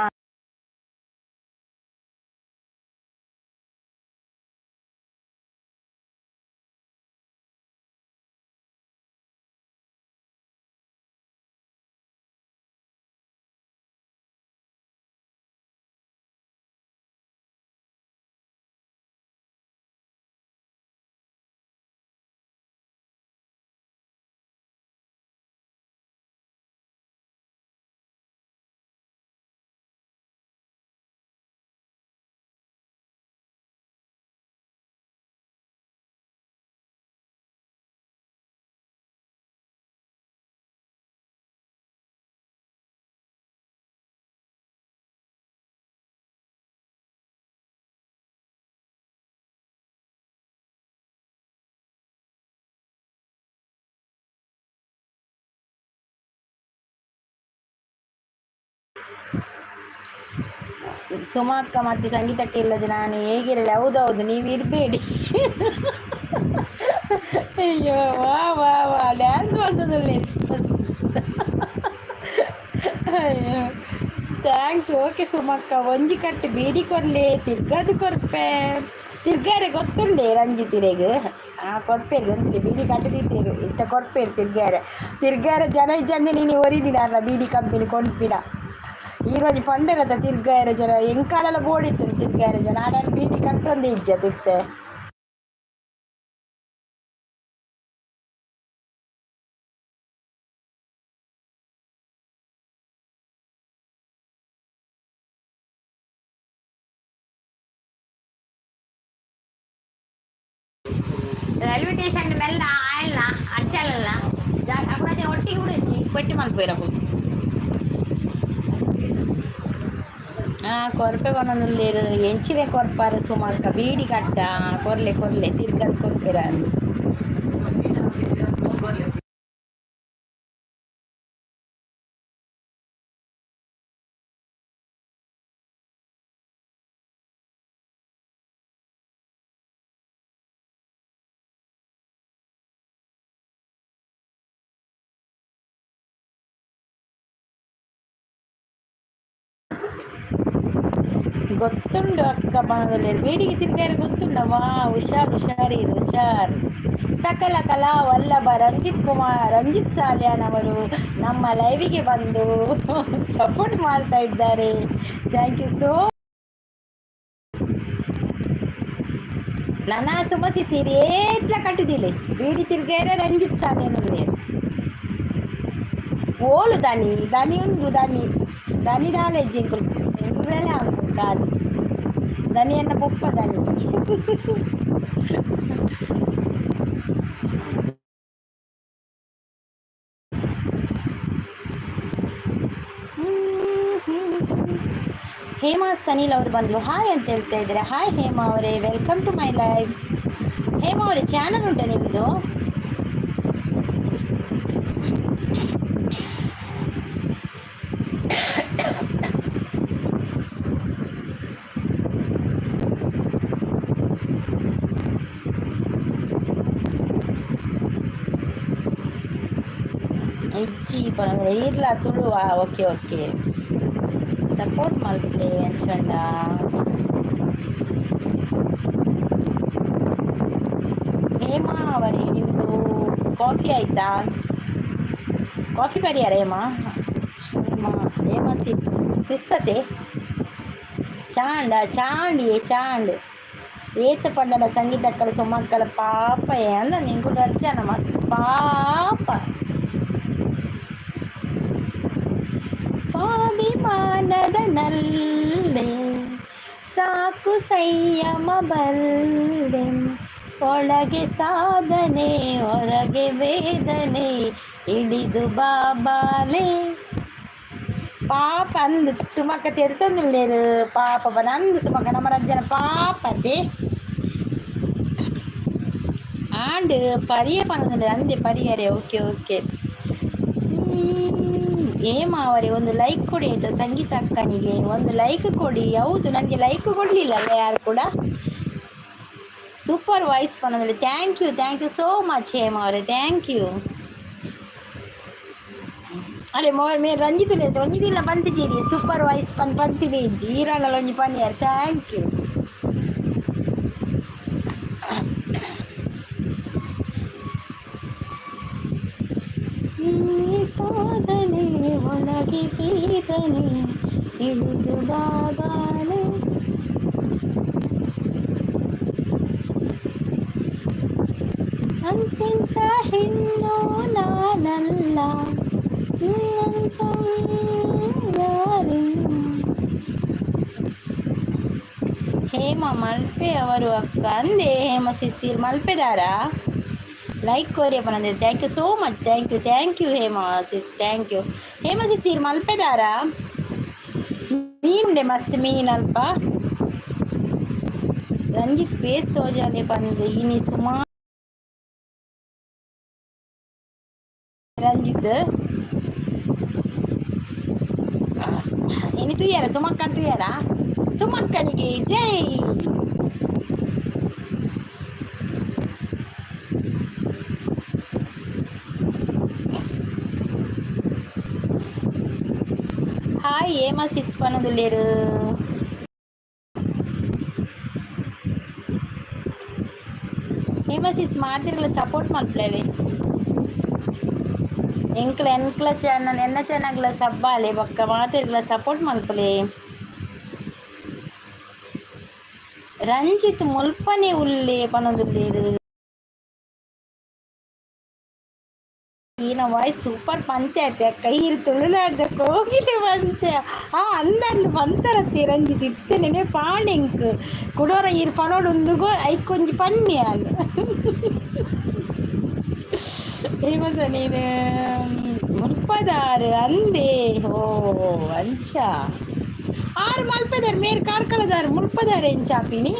ಸುಮಕ್ಕ ಮತ್ತೆ ಸಂಗೀತಕ್ಕೆ ಇಲ್ಲದೆ ನಾನು ಹೇಗಿರಲಿ. ಹೌದೌದು, ನೀವು ಇರಬೇಡಿ. ಅಯ್ಯೋ ವಾ ವಾ ವಾ, ಡ್ಯಾನ್ಸ್ ಮಾಡ್ತದಲ್ಲ. ಅಯ್ಯೋ ಥ್ಯಾಂಕ್ಸ್. ಓಕೆ ಸುಮಕ್ಕ, ಒಂಜಿ ಕಟ್ಟು ಬೀಡಿ ಕೊರ್ಲೆ ತಿರ್ಗದು ಕೊರ್ಪೆ ತಿರ್ಗಾರೆ ಗೊತ್ತುಂಡೆ ರಂಜಿತಿರೆಗ್ ಕೊರ್ಪೇರು ಒಂದಿಲ್ಲ ಬೀಡಿ ಕಟ್ಟದಿದ್ದೀರು ಇತ್ತ ಕೊರ್ಪೇರು ತಿರ್ಗಾರೆ ಜನ ಇಜ್ಜಂದೆ ನೀನು ಒರಿದಿನಾರಲ್ಲ ಬೀಡಿ ಕಂಪನಿ ಕೊಂಡ್ಪಿನ ಈ రోజు పండరత తిర్గాయర జన ఎంకాలలో బోడిತ್ತು తిర్గాయర జన ఆడ బీటి కట్టొంది ఇజ్జతిತ್ತೆ రైల్వే స్టేషన్ మెల్ల ఆయన అరిచాలన్న అప్పుడైతే ఒట్టి కూడా వచ్చి పెట్టి మనిపోయినప్పుడు ಕೊರಪೆ ಒಂದೊಂದು ಲೇರು ಎಂಚಿದೆ ಕೊರ್ಪಾರ ಸುಮಾರ್ಕ ಬೀಡಿ ಕಟ್ಟ ಕೊರ್ಲೆ ತಿರ್ಗದ್ ಕೊರ್ಪೆರ ಗೊತ್ತುಂಡು ಅಕ್ಕ ಬನದಲ್ಲಿ ಬೀಡಿಗೆ ತಿರ್ಗಾರ ಗೊತ್ತುಂಡವಾ. ಹುಷಾರ್. ಸಕಲ ಕಲಾ ವಲ್ಲಭ ರಂಜಿತ್ ಸಾಲ್ಯಾನವರು ನಮ್ಮ ಲೈವಿಗೆ ಬಂದು ಸಪೋರ್ಟ್ ಮಾಡ್ತಾ ಇದ್ದಾರೆ. Thank you so. ನನ್ನ ಸುಮಸಿ ಸೀರೆ ಏತ್ಲ ಕಟ್ಟಿದಿಲ್ಲ ಬೀಡಿ ತಿರ್ಗಾರ ರಂಜಿತ್ ಸಾಲ್ಯಾನವರೇ ಓಲು ದನಿ ಉಂದು ದನಿ ನಾಲೆಜ್ಜೆ ಎಂಗುವೆಲ್ಲ ಕಾದು ದನಿಯನ್ನ ಪೊಪ್ಪ ದನಿ ಹೇಮಾ ಸನಿಲ್ ಅವರು ಬಂದರು. ಹಾಯ್ ಅಂತ ಹೇಳ್ತಾ ಇದ್ದಾರೆ. ಹಾಯ್ ಹೇಮಾ ಅವರೇ, welcome to my live. Hema ಅವರೇ, ಚಾನಲ್ ಉಂಟಾ ನಿಮ್ಮದು? ಇಜ್ಜಿ ಇರ್ಲ ತುಳುವ. ಓಕೆ ಸಪೋರ್ಟ್ ಮಲ್ಪೆ ಅಂಚಂಡ. ಹೇಮಾ ಅವರೇ, ನಿಮ್ಮದು ಕಾಫಿ ಆಯಿತಾ? ಕಾಫಿ ಪರಿಯಾರ ಹೇಮಾ ಸಿಸ್ಸತೆ చాండ్ ఏత పండన సంగీతక్కల సొమ్మక్కల పాప ఏంద నీకు నచ్చాన మస్తు పాప ಸ್ವಾಭಿಮಾನದ ನಲ್ಲೆ ಸಾಕು ಸಂಯಮ ಬಲ್ಲೆ ಒಳಗೆ ಸಾಧನೆ ಹೊರಗೆ ವೇದನೆ ಇಳಿದು ಬಾಬಾಲೆ ಪಾಪ ಅಂದು ಸುಮಕ್ಕ ತೆರ್ತಂದುಳ್ಳೇರು ಪಾಪ ನಂದು ಸುಮಕ್ಕ ನಮ್ಮ ರಜ್ಜನ ಪಾಪದೆ ಆಂಡ್ ಪರಿಯ ಪನೊಂದುಂಡೆ ಅಂದೆ ಪರಿಯರೆ. ಓಕೆ ಅವರೇ, ಒಂದು ಲೈಕ್ ಕೊಡಿ ಆಯ್ತಾ ಸಂಗೀತ ಅಕ್ಕನಿಗೆ, ಒಂದು ಲೈಕ್ ಕೊಡಿ. ಹೌದು, ನನಗೆ ಲೈಕ್ ಕೊಡಲಿಲ್ಲಲ್ಲ ಯಾರು ಕೂಡ. ಸೂಪರ್ ವಾಯ್ಸ್ ಪನೊಂದುಂಡೆ. Thank you so much Hema ಅವರೇ, ಥ್ಯಾಂಕ್ ಯು. ಅಲ್ಲೇ ಮೇ ರಂಜಿತುಲೆ ಒಂಜಿದಿಲ್ಲ ಬಂತಿದ್ದೀರಿ ಸೂಪರ್ ವಾಯ್ಸ್ ಪಂತಿನಿ ಜೀರಾನಲ್ಲ ಒಂಜಿ ಪನ್ಯಾರ. Thank you. ಸಾಧನೆ ಒಳಗೆ ಬೇದನೆ ಇಳಿದು ಬಾಬಾನೆ ಅಂತಿಂತ ಹೆಣ್ಣು ನಾನಲ್ಲ ಹೇಮ ಮಲ್ಪೆ ಅವರು ಅಕ್ಕ ಅಂದೆ. ಹೇಮ ಸಿಸ್ಸೀರ್ ಮಲ್ಪೆದಾರಾ? ಲೈಕ್ ಕೋರಿಯಪ್ಪ ನಂದೆ. Thank you so much. Thank you Hema sis, thank you. Hema ಸಿಸ್ಸೀರ್ ಮಲ್ಪೆದಾರಾ? ಮೀನುಂಡೆ ಮಸ್ತ್ ಮೀನಲ್ಪ ರಂಜಿತ್ ಪೇಸ್ ತೋಜಾಲೆ ಬಂದು ಇನಿ ಸುಮಾರು Ranjith ini tuh ya semua kartu ya ಸುಮಕ್ಕನಿಗೆ ಜೈ. హాయ్ ఏమా సిస్ పనుదులేరు ఏమా సిಸ್ ಮಾತಿರಲ್ಲ ಸಪೋರ್ಟ್ ಮಾಡ್ಲೇವೆ ಎಂಕ್ಲ ಚಾನಲ್ ಎನ್ನ ಚಾನಲ್ಗಳ ಸಬ್ಬಾಲೆ ಬೊಕ್ಕ ಮಾತಿರಲ್ಲ ಸಪೋರ್ಟ್ ಮಲ್ಪಲೆ. ರಂಜಿತ್ ಮುಲ್ಪನೆ ಉಲ್ಲೆ ಪನೊಂದುಲ್ಲೇರು. ఈయన వాయిస్ సూపర్ పంతే అయితే కయ్యిరు ತುಳುನಾಡ್ದ ಕೋಗಿಲೆ ಬಂತೆ ಅಂದಂದು ಬಂತರತ್ತಿ ರಂಜಿತ್ ಇತ್ತೆ ನೆನೆ ಪಾಣೆಂಕ್ ಕುಡೋರ ಇರು ಪನೋಡು ಒಂದುಗೋ ಐಕೊಂಜಿ ಪನ್ನಿ ಅದು ಏಮಸ ನೀನು ಮುಲ್ಪದಾರು ಅಂದೆ ಓ ಅಂಚ ಆರು ಮಲ್ಪದಾರು ಮೇರು ಕಾರ್ಕಳದಾರು ಮುಲ್ಪದಾರು ಎಂಚಾಪಿನಿ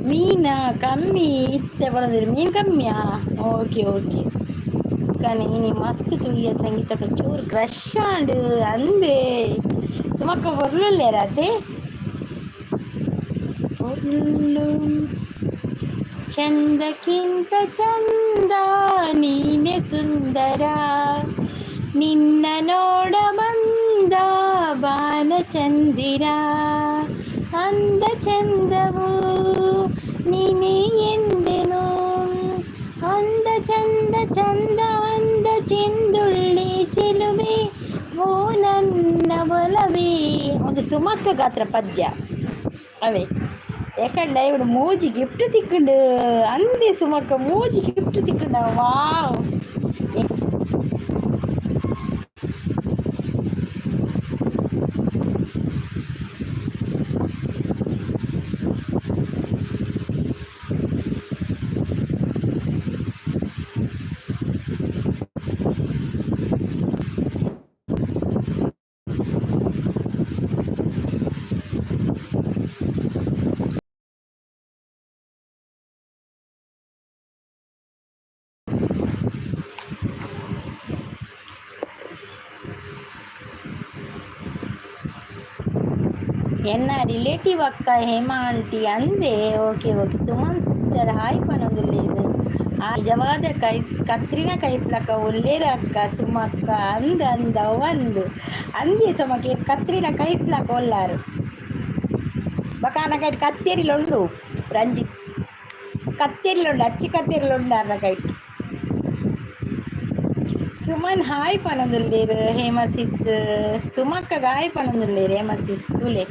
ಮೀನಾ ಕಮ್ಮಿ ಇತ್ತೆ ಬರೋದಿಲ್ಲ ಮೀನು ಕಮ್ಮಿಯಾ ಓಕೆ ಓಕೆ కానీ నీ మస్తు చూయ సంగీతక చూరు క్రష్ ఆండు అందే సుమక్క పొర్లు లేరా అదే పొర్లు చందకింత చంద నీనే సుందర నిన్న నోడ మంద బాల చందిర ಅಂದ ಚಂದವು ನೀನೇ ಎಂದೆನು ಅಂದ ಚಂದ ಚಂದ ಅಂದ ಚೆಂದುಳ್ಳಿ ಚೆಲುವೆ ಓ ನನ್ನ ಒಲವೇ. ಒಂದು ಸುಮಕ್ಕ ಗಾತ್ರ ಪದ್ಯ ಅವೇ ಯಾಕಂಡ ಇವಳು ಮೂಜಿ ಗಿಫ್ಟ್ ತಿಕ್ಕೊಂಡು ಅಂದೆ ಸುಮಕ್ಕ ಮೂಜಿ ಗಿಫ್ಟ್ ತಿಕ್ಕೊಂಡ ವಾವ್. ఎన్న రిలేటివ్ అక్క హేమ ఆంటీ అందే okay okay Suman sister hi పనులు లేదు ನಿಜವಾದ ಕತ್ರಿನ ಕೈಪ್ಲಕ್ಕ ಒಳ್ಳೇರು ಅಕ್ಕ ಸುಮಕ್ಕ ಅಂದ ಒಂದು ಅಂದಿ ಸುಮಕ್ಕೆ ಕತ್ರಿನ ಕೈಪ್ಲಕ್ಕ ಒಲ್ಲಾರು బకానకైట్ కత్తేరిలోండు రంజిత్ కత్తేరిలోండు అచ్చి కత్తేరిలోండు అన్నకైట్ సుమన్ హాయ్ పనుదుల్లేరు హేమసిస్ సుమక్కగా హాయ్ పనుదుల్లేరు హేమసిస్ తూలే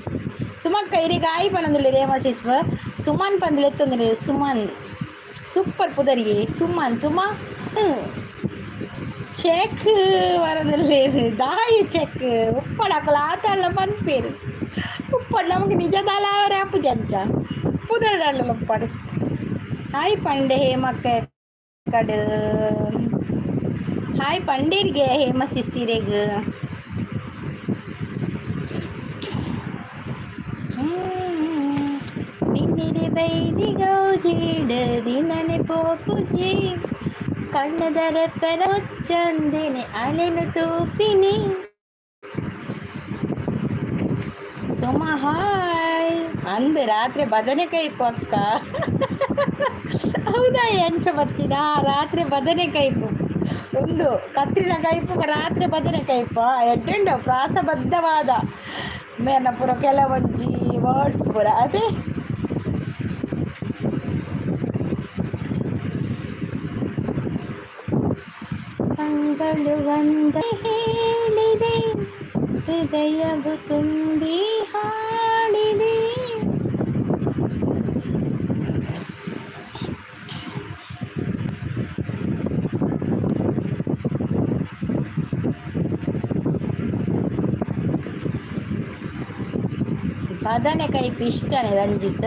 సుమక్క ఇరిగా హాయ్ పనుదుల్లేరు హేమసిస్ సుమన్ పందులెత్తుందిలేరు సుమన్ సూపర్ పుదరియే సుమన్ సుమా చెక్ వరదలేరు దాయి చెక్ ఉప్పడకల ఆతాళ్ళ మన పేరు ఉప్పడు నಮಗೆ ನಿಜದಾಲ ರ್ಯಾಪು ಜಂಚ ಪುದರಡಲ್ಲ ಉಪ್ಪಡು ಹಾಯ್ ಪಂಡೆ ಹೇಮಕ್ಕ ಕಡೆ ಹಾಯ್ ಪಂಡೇರಿಗೆ ಹೇಮ ಸಿಸಿರೆಗ ನಿನ್ನೆರೆ ಬೈದಿ ಗೌಜೀಡ ದಿನನೆ ಪೋಪುಜಿ ಕಣ್ಣದರ ಪರೊಚ್ಚಂದೆನೆ ಅಲೆನು ತೂಪಿನಿ ಸುಮ ಹಾಯ್ ಅಂದು ರಾತ್ರಿ ಬದನೆಕಾಯಿ ಪಕ್ಕ ಹೌದಾ ಎಂಚ ಬರ್ತೀನಾ ರಾತ್ರಿ ಬದನೆಕಾಯ್ಪು ಒಂದು ಕತ್ರಿನ ಕೈಪು ರಾತ್ರಿ ಬದನೆಕಾಯ್ಪ ಎಡ್ಡೆಂಡ ಪ್ರಾಸಬದ್ಧವಾದ ಮೇನ ಪುರ ಕೆಲವೊಂಜಿ ವರ್ಡ್ಸ್ ಪುರ ಅದೇ ಅಂಗಳು ಒಂದ ಹೇಳಿದೆ ಹೃದಯವು ತುಂಬಿ ಹಾಡಿದೆ ಬದನೆಕಾಯಿ ಇಷ್ಟನೇ ರಂಜಿತ್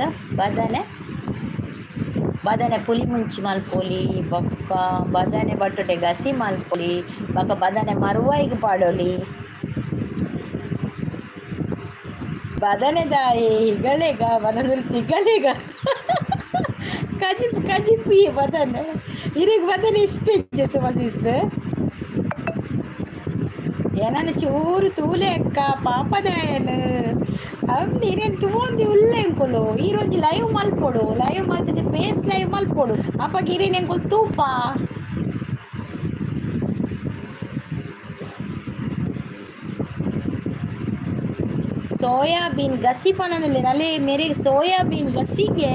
ಬದನೆ ಪುಲಿ ಮುಂಚಿ ಮಲ್ಪೊಲಿ ಬೊಕ್ಕ ಬದನೆ ಬಟ್ಟೊಟೆ ಗಸಿ ಮಲ್ಪೊಲಿ ಬೊಕ್ಕ ಬದನೆ ಮರುವಾಯಿಗೆ ಪಾಡೋಲಿ ಬದನೆದಾಯಿ ಹಿಗಳೆಗ ಬನದಲ್ಲಿ ತಿಗಳೆಗ ಕಜಿಪು ಈ ಬದನೆ ಇರಿಗೆ ಬದನೆ ಇಷ್ಟ ಸುಮಸಿಸ್ ಏನನ್ನ ಚೂರು ತೂಲೆ ಅಕ್ಕ ಪಾಪದಾಯನು ಅವ್ ನೀರೇನು ತೂಂದಿ ಉಲ್ಲೆಂಕೊಲು ಈರೊಂಜಿ ಲೈವ್ ಮಲ್ಪೊಡು ಲೈವ್ ಮಲ್ತದೆ ಬೇಸ್ ಲೈವ್ ಮಲ್ಪೊಡು ಅಪ್ಪ ಗಿರಿನ ಎಂಕೊಲ್ ತೂಪ ಸೋಯಾಬೀನ್ ಗಸಿ ಪನನಲ್ಲಿ ನಲ್ಲಿ ಮೇರೆ ಸೋಯಾಬೀನ್ ಗಸಿಗೆ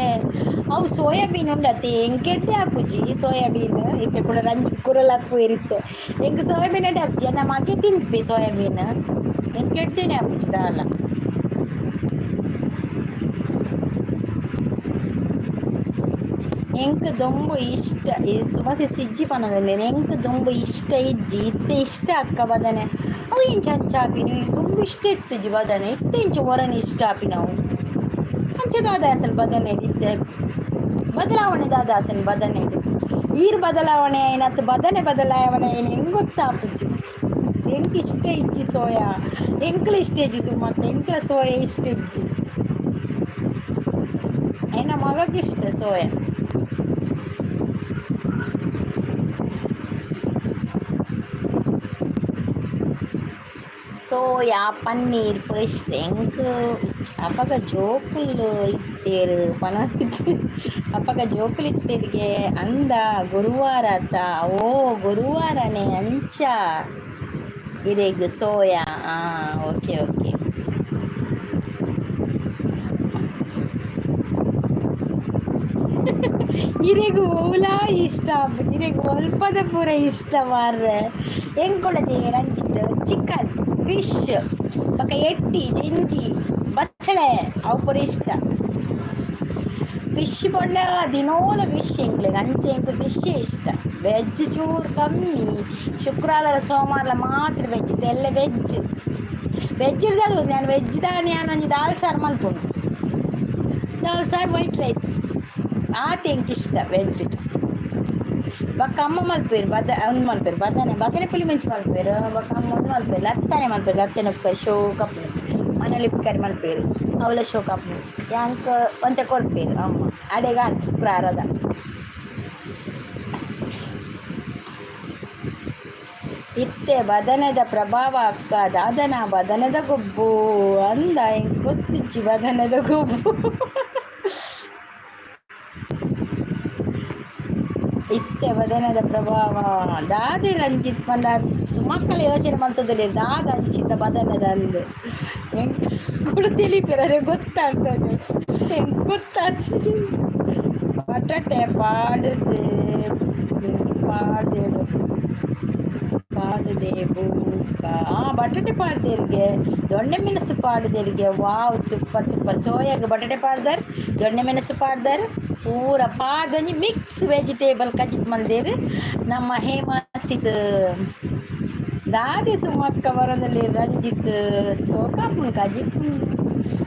ಅವು ಸೋಯಾಬೀನ್ ಉಂಡತ್ತೆ ಎಂಕೆಡ್ಡೆ ಹಾಪುಜಿ ಸೋಯಾಬೀನ್ ಇತ್ತೆ ಕೂಡ ರಂಜಿತ್ ಕುರಲಾಪು ಇರುತ್ತೆ ಎಂಗೆ ಸೋಯಾಬೀನ್ ಅಡ್ಡೆ ಹಾಪುಜಿ ನಮ್ಮ ಮಗೆ ತಿನ್ಪೆ ಸೋಯಾಬೀನ್ ಎಂಕೆಡ್ಡೆನೆ ಹಾಪುಜಿ ದಾಲ ಎಂಕ್ ದೊಂಬ ಇಷ್ಟ ಸುಮಾಸಿ ಸಿಜ್ಜಿ ಪನದಲ್ಲಿ ಎಂಕ್ ದೊಂಬ ಇಷ್ಟ ಇಜ್ಜಿ ಇತ್ತೆ ಇಷ್ಟ ಅಕ್ಕ ಬದನೆ ಅವು ಇಂಚ ಹಂಚಾಪಿನಿ ತುಂಬ ಇಷ್ಟ ಇತ್ತು ಜಿ ಬದನೆ ಇತ್ತೆ ಇಂಚ ಹೊರನೆ ಇಷ್ಟ ಆಪಿ ನಾವು ಹಂಚದಾದ ಆತನ ಬದನೆ ಇದ್ದೆ ಬದಲಾವಣೆ ದಾದ ಆತನ ಬದನೆ ಈರ್ ಬದಲಾವಣೆ ಏನತ್ತು ಬದನೆ ಬದಲಾವಣೆ ಏನು ಹೆಂಗೆ ಗೊತ್ತಾಪುಜಿ ಎಂಕ್ ಇಷ್ಟ ಇಜ್ಜಿ ಸೋಯಾ ಎಂಕ್ಲ ಇಷ್ಟ ಇಜ್ಜಿ ಸುಮ್ಮತ್ತೆ ಎಂಕ್ಲ ಸೋಯಾ ಇಷ್ಟ ಇಜ್ಜಿ ಏನ ಮಗಕ್ಕೆ ಇಷ್ಟ ಸೋಯಾ ಸೋಯಾ ಪನ್ನೀರ್ ಪುರಿಷ್ಟ ಎಂಕ್ ಅಪ್ಪಗ ಜೋಕುಲು ಇತ್ತೇರು ಪನ ಅಪ್ಪಗ ಜೋಕುಲು ಇತ್ತೇರಿಗೆ ಅಂದ ಗುರುವಾರ ಆತ ಓ ಗುರುವಾರನೇ ಅಂಚ ಇರೆಗ್ ಸೋಯಾ ಓಕೆ ಓಕೆ ಇರೆಗು ಓಲಾ ಇಷ್ಟ ಆಪುಜಿ ಇರೆಗು ಒಲ್ಪದ ಪೂರ ಇಷ್ಟ ಮಾರ್ರೆ ಹೆಂಗ್ ಕೊಡದೆ ರಂಜಿತ್ ಚಿಕನ್ ಫಿಶ್ ಪಕ್ಕ ಎಟ್ಟಿ ಜಿಂಜಿ ಬಸಳೆ ಅವು ಪೂರ ಇಷ್ಟ ಫಿಶ್ ಬೊಂಡ ದಿನೋಲ ಫಿಶ್ ಎಂಕ್ಲೆಗ್ ಅಂಚೆ ಎಂಕ್ ಫಿಶ್ ಇಷ್ಟ ವೆಜ್ ಚೂರು ಕಮ್ಮಿ ಶುಕ್ರವಾರ ಸೋಮವಾರ ಮಾತ್ರ ವೆಜ್ ಎಲ್ಲ ವೆಜ್ ವೆಜ್ ಇರ್ದಲ್ಲ ನಾನು ವೆಜ್ ದಾನಿ ನಾನು ಒಂಜಿ ದಾಲ್ ಸಾರು ಮಲ್ಪುಂಡು ದಾಲ್ ಸಾರು ವೈಟ್ ರೈಸ್ ಆತ ಎಂಕ್ ಇಷ್ಟ ವೆಜ್ ಬಕ್ಕ ಅಮ್ಮ ಮಲ್ಪೇರು ಒಂದು ಮಲ್ಪೇರು ಬದನೆ ಪುಳಿ ಮೆಣಸು ಮಲ್ಪೇರು ಬಕ್ಕ ಅಮ್ಮ ಒಂದು ಮಲ್ಪೇರು ಲತ್ತನೆ ಮಲ್ಪೇರು ಲತ್ತನೆ ಉಪ್ಪೇರು ಶೋ ಕಪ್ಪು ಮನೇಲಿ ಉಪ್ಪಿಕಾರಿ ಮಲ್ಪೇರು ಅವಳ ಶೋ ಕಪ್ಪು ಯಾಂಕ ಒಂತೆ ಕೊರ್ಪೇರು ಅಮ್ಮ ಅಡೆಗಾನ್ ಶುಕ್ರವಾರದ ಇತ್ತೆ ಬದನದ ಪ್ರಭಾವ ಅಕ್ಕ ದಾದನ ಬದನದ ಗೊಬ್ಬು ಅಂದ ಹೆಂಗೆ ಗೊತ್ತಿಚ್ಚಿ ಬದನದ ಗೊಬ್ಬು ಇತ್ತೆ ಬದನದ ಪ್ರಭಾವ ದಾದಿ ರಂಜಿತ್ ಬಂದ ಸುಮಕ್ಕಳ ಯೋಚನೆ ಮಾಡ್ತದಲ್ಲಿ ದಾದ ಹಂಚಿದ ಬದನದ ಅಂದು ಹೆಂಗೆ ತಿಳಿಪಿರರೆ ಗೊತ್ತಾಗ್ತದೆ ಹೆಂಗೆ ಗೊತ್ತಾಗ್ತದೆ ಬಟಾಟೆ ಪಾಡುದು ಪಾಡುದು ಪಾಡುದೆ ಬೂಕ ಬಟಾಟೆ ಪಾಡ್ದೇರಿಗೆ ದೊಣ್ಣೆ ಮೆಣಸು ಪಾಡ್ದೇರಿಗೆ ವಾವ್ ಸೂಪರ್ ಸೂಪರ್ ಸೋಯಾಗ ಬಟಾಟೆ ಪಾಡ್ದಾರ್ ದೊಣ್ಣೆ ಮೆಣಸು ಪಾಡ್ದಾರ್ ಪೂರ ಪಾಡ್ದಂಜಿ ಮಿಕ್ಸ್ ವೆಜಿಟೇಬಲ್ ಕಜಿಪ್ ಮಂದೇರು ನಮ್ಮ ಹೇಮಾಸಿಸ್ ದಾದಿ ಸುಮಕ್ಕ ಬರೋದಲ್ಲಿ ರಂಜಿತ್ ಸೋಕಾಪುಣ್ ಕಜಿಪ್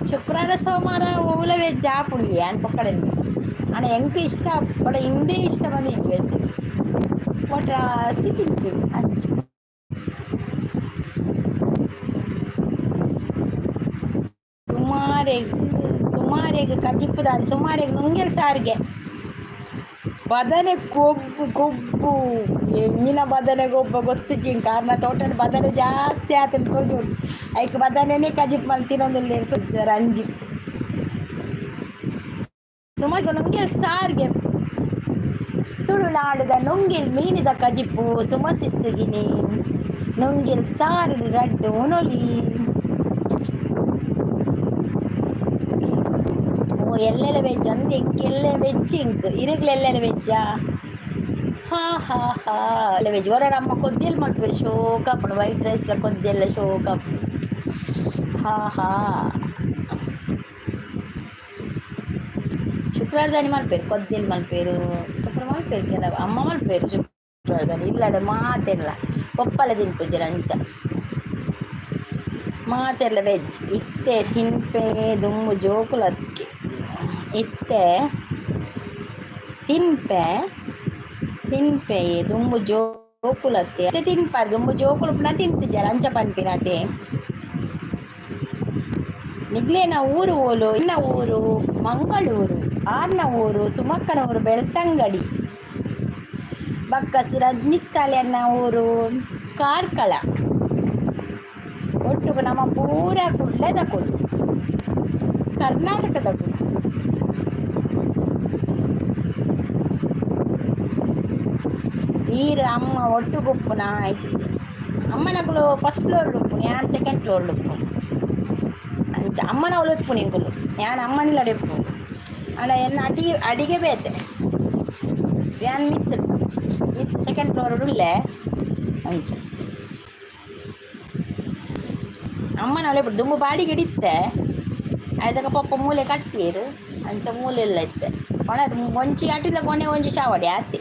ಶುಕ್ರವಾರ ಸೋಮವಾರ ಓಲ ವೆಜ್ ಆಪುಣ್ಲಿ ಏನು ಪಕ್ಕಡೆ ಅಣ್ಣ ಹೆಂಗೆ ಇಷ್ಟ ಬಡ ಹಿಂದೆ ಇಷ್ಟ ಬಂದಿತ್ತು ವೆಜ್ ಒಟ್ರಾಸಿ ತಿಂತೀವಿ ಹಂಚಿ ಸುಮಾರಿಗೆ ಕಜಿಪ್ಪದಾದ ಸುಮಾರಿಗೆ ನುಂಗೆಲ್ ಸಾರಿಗೆ ಬದನೆ ಕೊಬ್ಬು ಎಂಗಿನ ಬದನೆ ಗೊಬ್ಬ ಗೊತ್ತು ಜಿಂಗ್ ಕಾರಣ ತೋಟದ ಬದನೆ ಜಾಸ್ತಿ ಆತ ತೊಗೊಂಡು ಐಕ್ ಬದನೆನೇ ಕಜಿಪ್ ಮಲ್ ತಿನ್ನೊಂದಿಲ್ಲ ಇರ್ತದೆ ರಂಜಿತ್ ಸುಮಾರಿಗೆ ನುಂಗೆಲ್ ಸಾರಿಗೆ ತುಳುನಾಡುದ ನುಂಗಿಲ್ ಮೀನಿದ ಕಜಿಪ್ಪು ಸುಮಸಿಸ್ಗಿನಿ ನುಂಗಿಲ್ ಸಾರು ರಡ್ಡು ನೊಲಿ ಓ ಎಲ್ಲೆಲ್ಲ ವೆಜ್ ಅಂದ ಎಂಕೆಲ್ಲ ವೆಜ್ ಇಂಕ್ ಇರಗ್ಲೆಲ್ಲೆಲ್ಲ ವೆಜ್ಜಾ ಹಾ ಎಲ್ಲ ವೆಜ್ ಹೊರಮ್ಮ ಕೊದ್ದೆಲ್ಲ ಮಾಡ್ಬೇಕು ಶೋಕಪ್ಪು ವೈಟ್ ರೈಸ್ಲ ಕೊದ್ದೆಲ್ಲ ಶೋಕಪ್ಪು ಹಾ ಶುಕ್ರವಾರದಾನಿ ಮಲ್ಪೇರು ಕೊದ್ದೆಲ್ಲಿ ಮಲ್ಪೇರು ಮಲ್ಪೇರು ಕೆಲವು ಅಮ್ಮ ಮಲ್ಪೇರು ಶುಕ್ರವಾರದಾನಿ ಇಲ್ಲಡ ಮಾತೆಲ್ಲ ಒಪ್ಪಲ ತಿನ್ಪುಜಿ ರಂಚ ಮಾತೆಲ್ಲ ವೆಜ್ ಇತ್ತೆ ತಿನ್ಪೆ ದುಂಬು ಜೋಕುಲತ್ಕೆ ಇತ್ತೆ ತಿನ್ಪೆ ದುಂಬು ಜೋಕುಲತ್ತೆ ಅತ್ತೆ ತಿನ್ಪಾರು ದುಂಬು ಜೋಕುಲಪ್ಪನ ತಿಂತಿಜ ರಂಚ ಪನ್ಪಿನತೆ ನಿಗ್ಲೇನ ಊರು ಓಲು ಇನ್ನ ಊರು ಮಂಗಳೂರು ಆರ್ನ ಊರು ಸುಮಕ್ಕನ ಊರು ಬೆಳ್ತಂಗಡಿ ಬಕ್ಕಸ್ ರಜ್ನಿತ್ ಸಾಲೆ ಅನ್ನ ಊರು ಕಾರ್ಕಳ ನಮ್ಮ ಪೂರ ಕುಳ್ಳೆ ತಗೊಳ್ಳು ಕರ್ನಾಟಕ ತಗೊಳ್ಳು ನೀರು ಅಮ್ಮ ಒಟ್ಟು ಗುಪ್ಪುನ ಅಮ್ಮನಗಳು ಫಸ್ಟ್ ಫ್ಲೋರ್ ಉಪ್ಪು ನಾನು ಸೆಕೆಂಡ್ ಫ್ಲೋರ್ ಉಪ್ಪು ಅಂಚ ಅಮ್ಮನ ಅವಳು ಉಪ್ಪು ನಿಂಕುಲು ನಾನು ಅಮ್ಮನಿಲ್ಲ ಉಪ್ಪು ಅಲ್ಲ ಎನ್ನ ಅಡಿಗೆ ಬೇತೆ ವ್ಯಾನ್ ಮಿತ್ ಸೆಕೆಂಡ್ ಫ್ಲೋರ್ ಉಳ್ಳೆ ಅಂಚ ಅಮ್ಮನ ಅವಳು ಉಪ್ಪು ದುಂಬು ಬಾಡಿಗೆ ಹಿಡಿತ್ತೆ ಅದಕ್ಕೆ ಪಪ್ಪ ಮೂಲೆ ಕಟ್ಟೀರು ಅಂಚ ಮೂಲೆ ಎಲ್ಲ ಇತ್ತೆ ಕೊನೆ ಒಂಚಿ ಅಟ್ಟಿದ ಕೊನೆ ಒಂಚಿ ಶಾವಡಿ ಆತಿ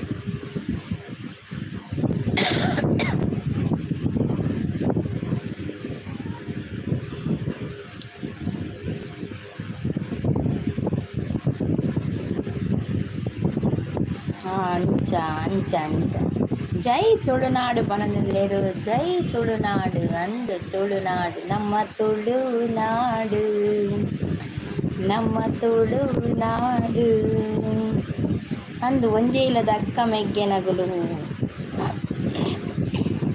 ಅಂಚ ಅಂಚ ಅಂಚ ಜೈ ತುಳುನಾಡು ಪನದುಲ್ಲೆರು ಜೈ ತುಳುನಾಡು ಅಂದು ತುಳುನಾಡು ನಮ್ಮ ತುಳುನಾಡು ನಮ್ಮ ತುಳುನಾಡು ಅಂದು ಒಂಜೇಲದ ಅಕ್ಕ ಮೆಗ್ಗೆನಗುಲು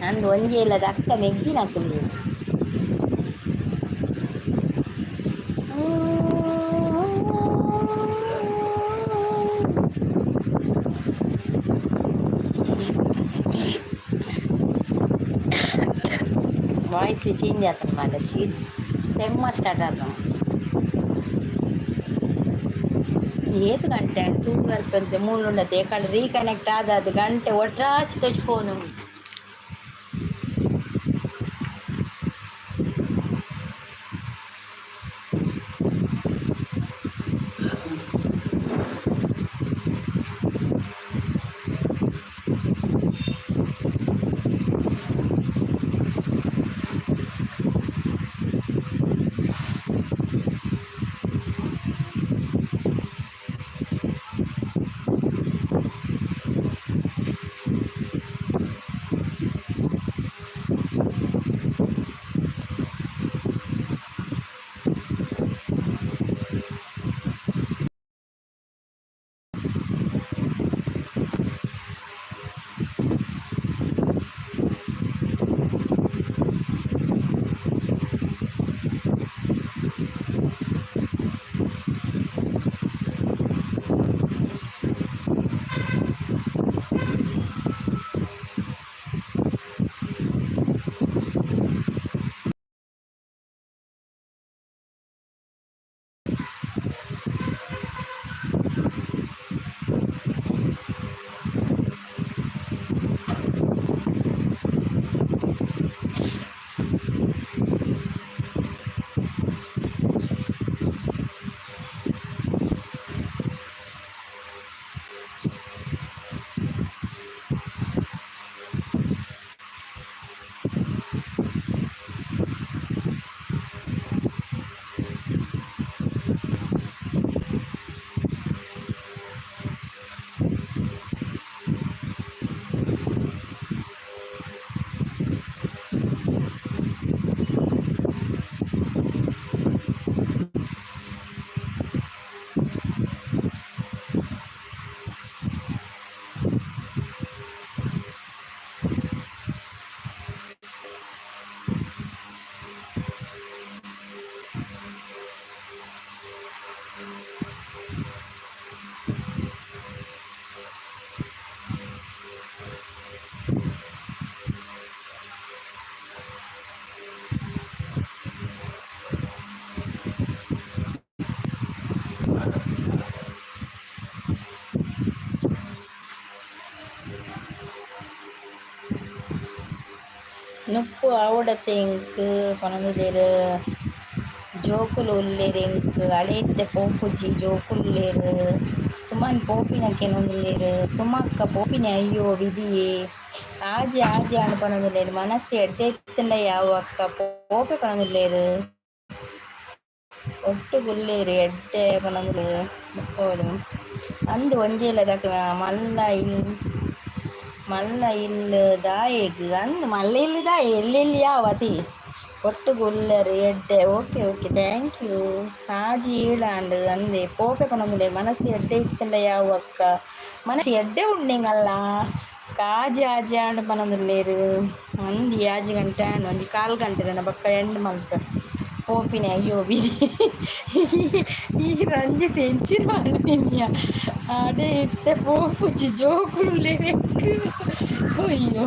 ಅಂದು ಒಂಜೇಲದ ಅಕ್ಕ ಮೆಗ್ಗಿನಗುಲು వాయిస్ చేంజ్ చేస్తాను మళ్ళీ షీట్ తెమ్మ స్టార్ట్ అవుతాం ಏತು ಗಂಟೆ ತೂತು ಬರ್ಪಂತೆ ಮೂಲುಂಡತೆ ಏಕಂಡು ರೀಕನೆಕ್ಟ್ ಆದದ್ದು ಗಂಟೆ ಒಟ್ರಾಸಿ ತೊಚ್ಚಿ ಫೋನು నుప్పు ఆవుడತೆ ಇಂಕ್ ಪನೊಂದುಲ್ಲೆರ್ ಜೋಕುಲು ಉಲ್ಲೆರ್ ಇಂಕ್ ಅಳೆಯಿತ್ತೆ ಪೋಪುಜಿ ಜೋಕುಲು ಉಲ್ಲೆರ್ ಸುಮನ್ ಪೋಪಿನಕ್ಕೆ ನೊಂದುಲ್ಲೆರ್ ಸುಮಕ್ಕ ಪೋಪಿನೆ ಅಯ್ಯೋ ವಿಧಿಯೇ ಆಜೆ ಆಜೆ ಆಂಡ್ ಪನೊಂದುಲ್ಲೆರ್ ಮನಸ್ಸು ಎಡ್ಡೆ ಇತ್ತಂಡ ಯಾವ ಅಕ್ಕ ಪೋಪೆ ಪನೊಂದುಲ್ಲೆರ್ ಒಟ್ಟು ಗುಲ್ಲೇರು ಎಡ್ಡೆ ಪನೊಂದುಲ್ಲೆರ್ ಮುಕ್ಕೋಲು ಅಂದು ಒಂಜೇಲದಕ್ಕ ಮಲ್ಲ ಇಲ್ಲು ದಾಯೆಗ್ ಅಂದು ಮಲ್ಲ ಇಲ್ಲು ದಾಯೆ ಎಲ್ಲೆಲ್ಲಿ ಯಾವತಿ ಒಟ್ಟು ಗುಲ್ಲರು ಎಡ್ಡೆ ಓಕೆ ಓಕೆ ಥ್ಯಾಂಕ್ ಯು ಹಾಜಿ ಈಳಾಂಡ್ ಅಂದೆ ಪೋಪೆ ಪನೊಂದುಲ್ಲೆರ್ ಮನಸ್ಸು ಎಡ್ಡೆ ಇತ್ತಂಡ ಯಾವ ಅಕ್ಕ ಮನಸ್ಸು ಎಡ್ಡೆ ಉಂಡಿಂಗಲ್ಲ ಕಾಜಿ ಆಜಿ ಆಂಡ ಪನೊಂದುಲ್ಲೇರು ಒಂಜಿ ಆಜಿ ಗಂಟೆ ಒಂಜಿ ಕಾಲು ಗಂಟೆ ಬೊಕ್ಕ ಎಂಡ್ ಮಲ್ಪ ಪೋಪಿನ ಅಯ್ಯೋ ಬಿಡಿ ಈ ರಂಜಿ ತೆಂಚಿನ ಅನ್ಪಿನ್ಯ ಅದೇ ಇತ್ತೆ ಪೋಪುಜಿ ಜೋಕುಲು ಅಯ್ಯೋ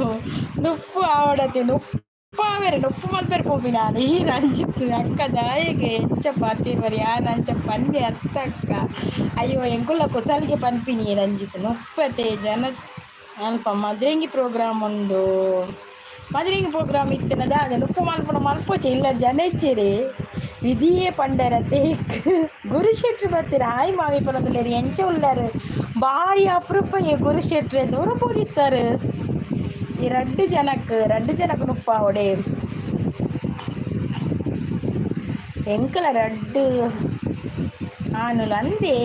ನೊಪ್ಪು ಆವಡತೆ ನೊಪ್ಪಾವೆರೆ ನೊಪ್ಪು ಮಲ್ಪೆರೆ ಪೋಪಿನ ಈ ರಂಜಿತ್ತು ಅಕ್ಕ ದಾಯಿಗೆ ಎಂಚ ಪಾತಿರ್ವರಿ ಯಾನ್ ಅಂಚ ಪಂದೆ ಅತ್ತಕ್ಕ ಅಯ್ಯೋ ಎಂಕುಲ್ಲ ಕೊಸಲ್ಗೆ ಪನ್ಪಿನಿ ರಂಜಿತ್ ನೊಪ್ಪತೆ ಜನ ಅಲ್ಪ ಮದ್ರೆಂಗಿ ಪ್ರೋಗ್ರಾಮ್ ಉಂಡು ಮದ್ರೆಂಗಿ ಪ್ರೋಗ್ರಾಮ್ ಇತ್ತಿನದ ಅದು ನುಪ್ಪ ಮಲ್ಪನ ಮಲ್ಪೋಚೆ ಇಲ್ಲ ಜನ ಇಚ್ಚೇರಿ ವಿಧಿಯೇ ಪಂಡರತೆ ಗುರುಶೆಟ್ರು ಬರ್ತೀರ ಹಾಯ್ ಮಾವಿ ಪನೊಂದುಲ್ಲೇರು ಎಂಚ ಉಳ್ಳಾರು ಭಾರಿ ಅಪರೂಪ ಗುರುಶೆಟ್ರೆ ದೂರ ಪೋದಿತ್ತಾರೆ ರಡ್ಡು ಜನಕ್ಕೆ ನುಪ್ಪ ಒಡೆ ಎಂಕಲ ರಡ್ಡು ಆನುಲು ಅಂದೆ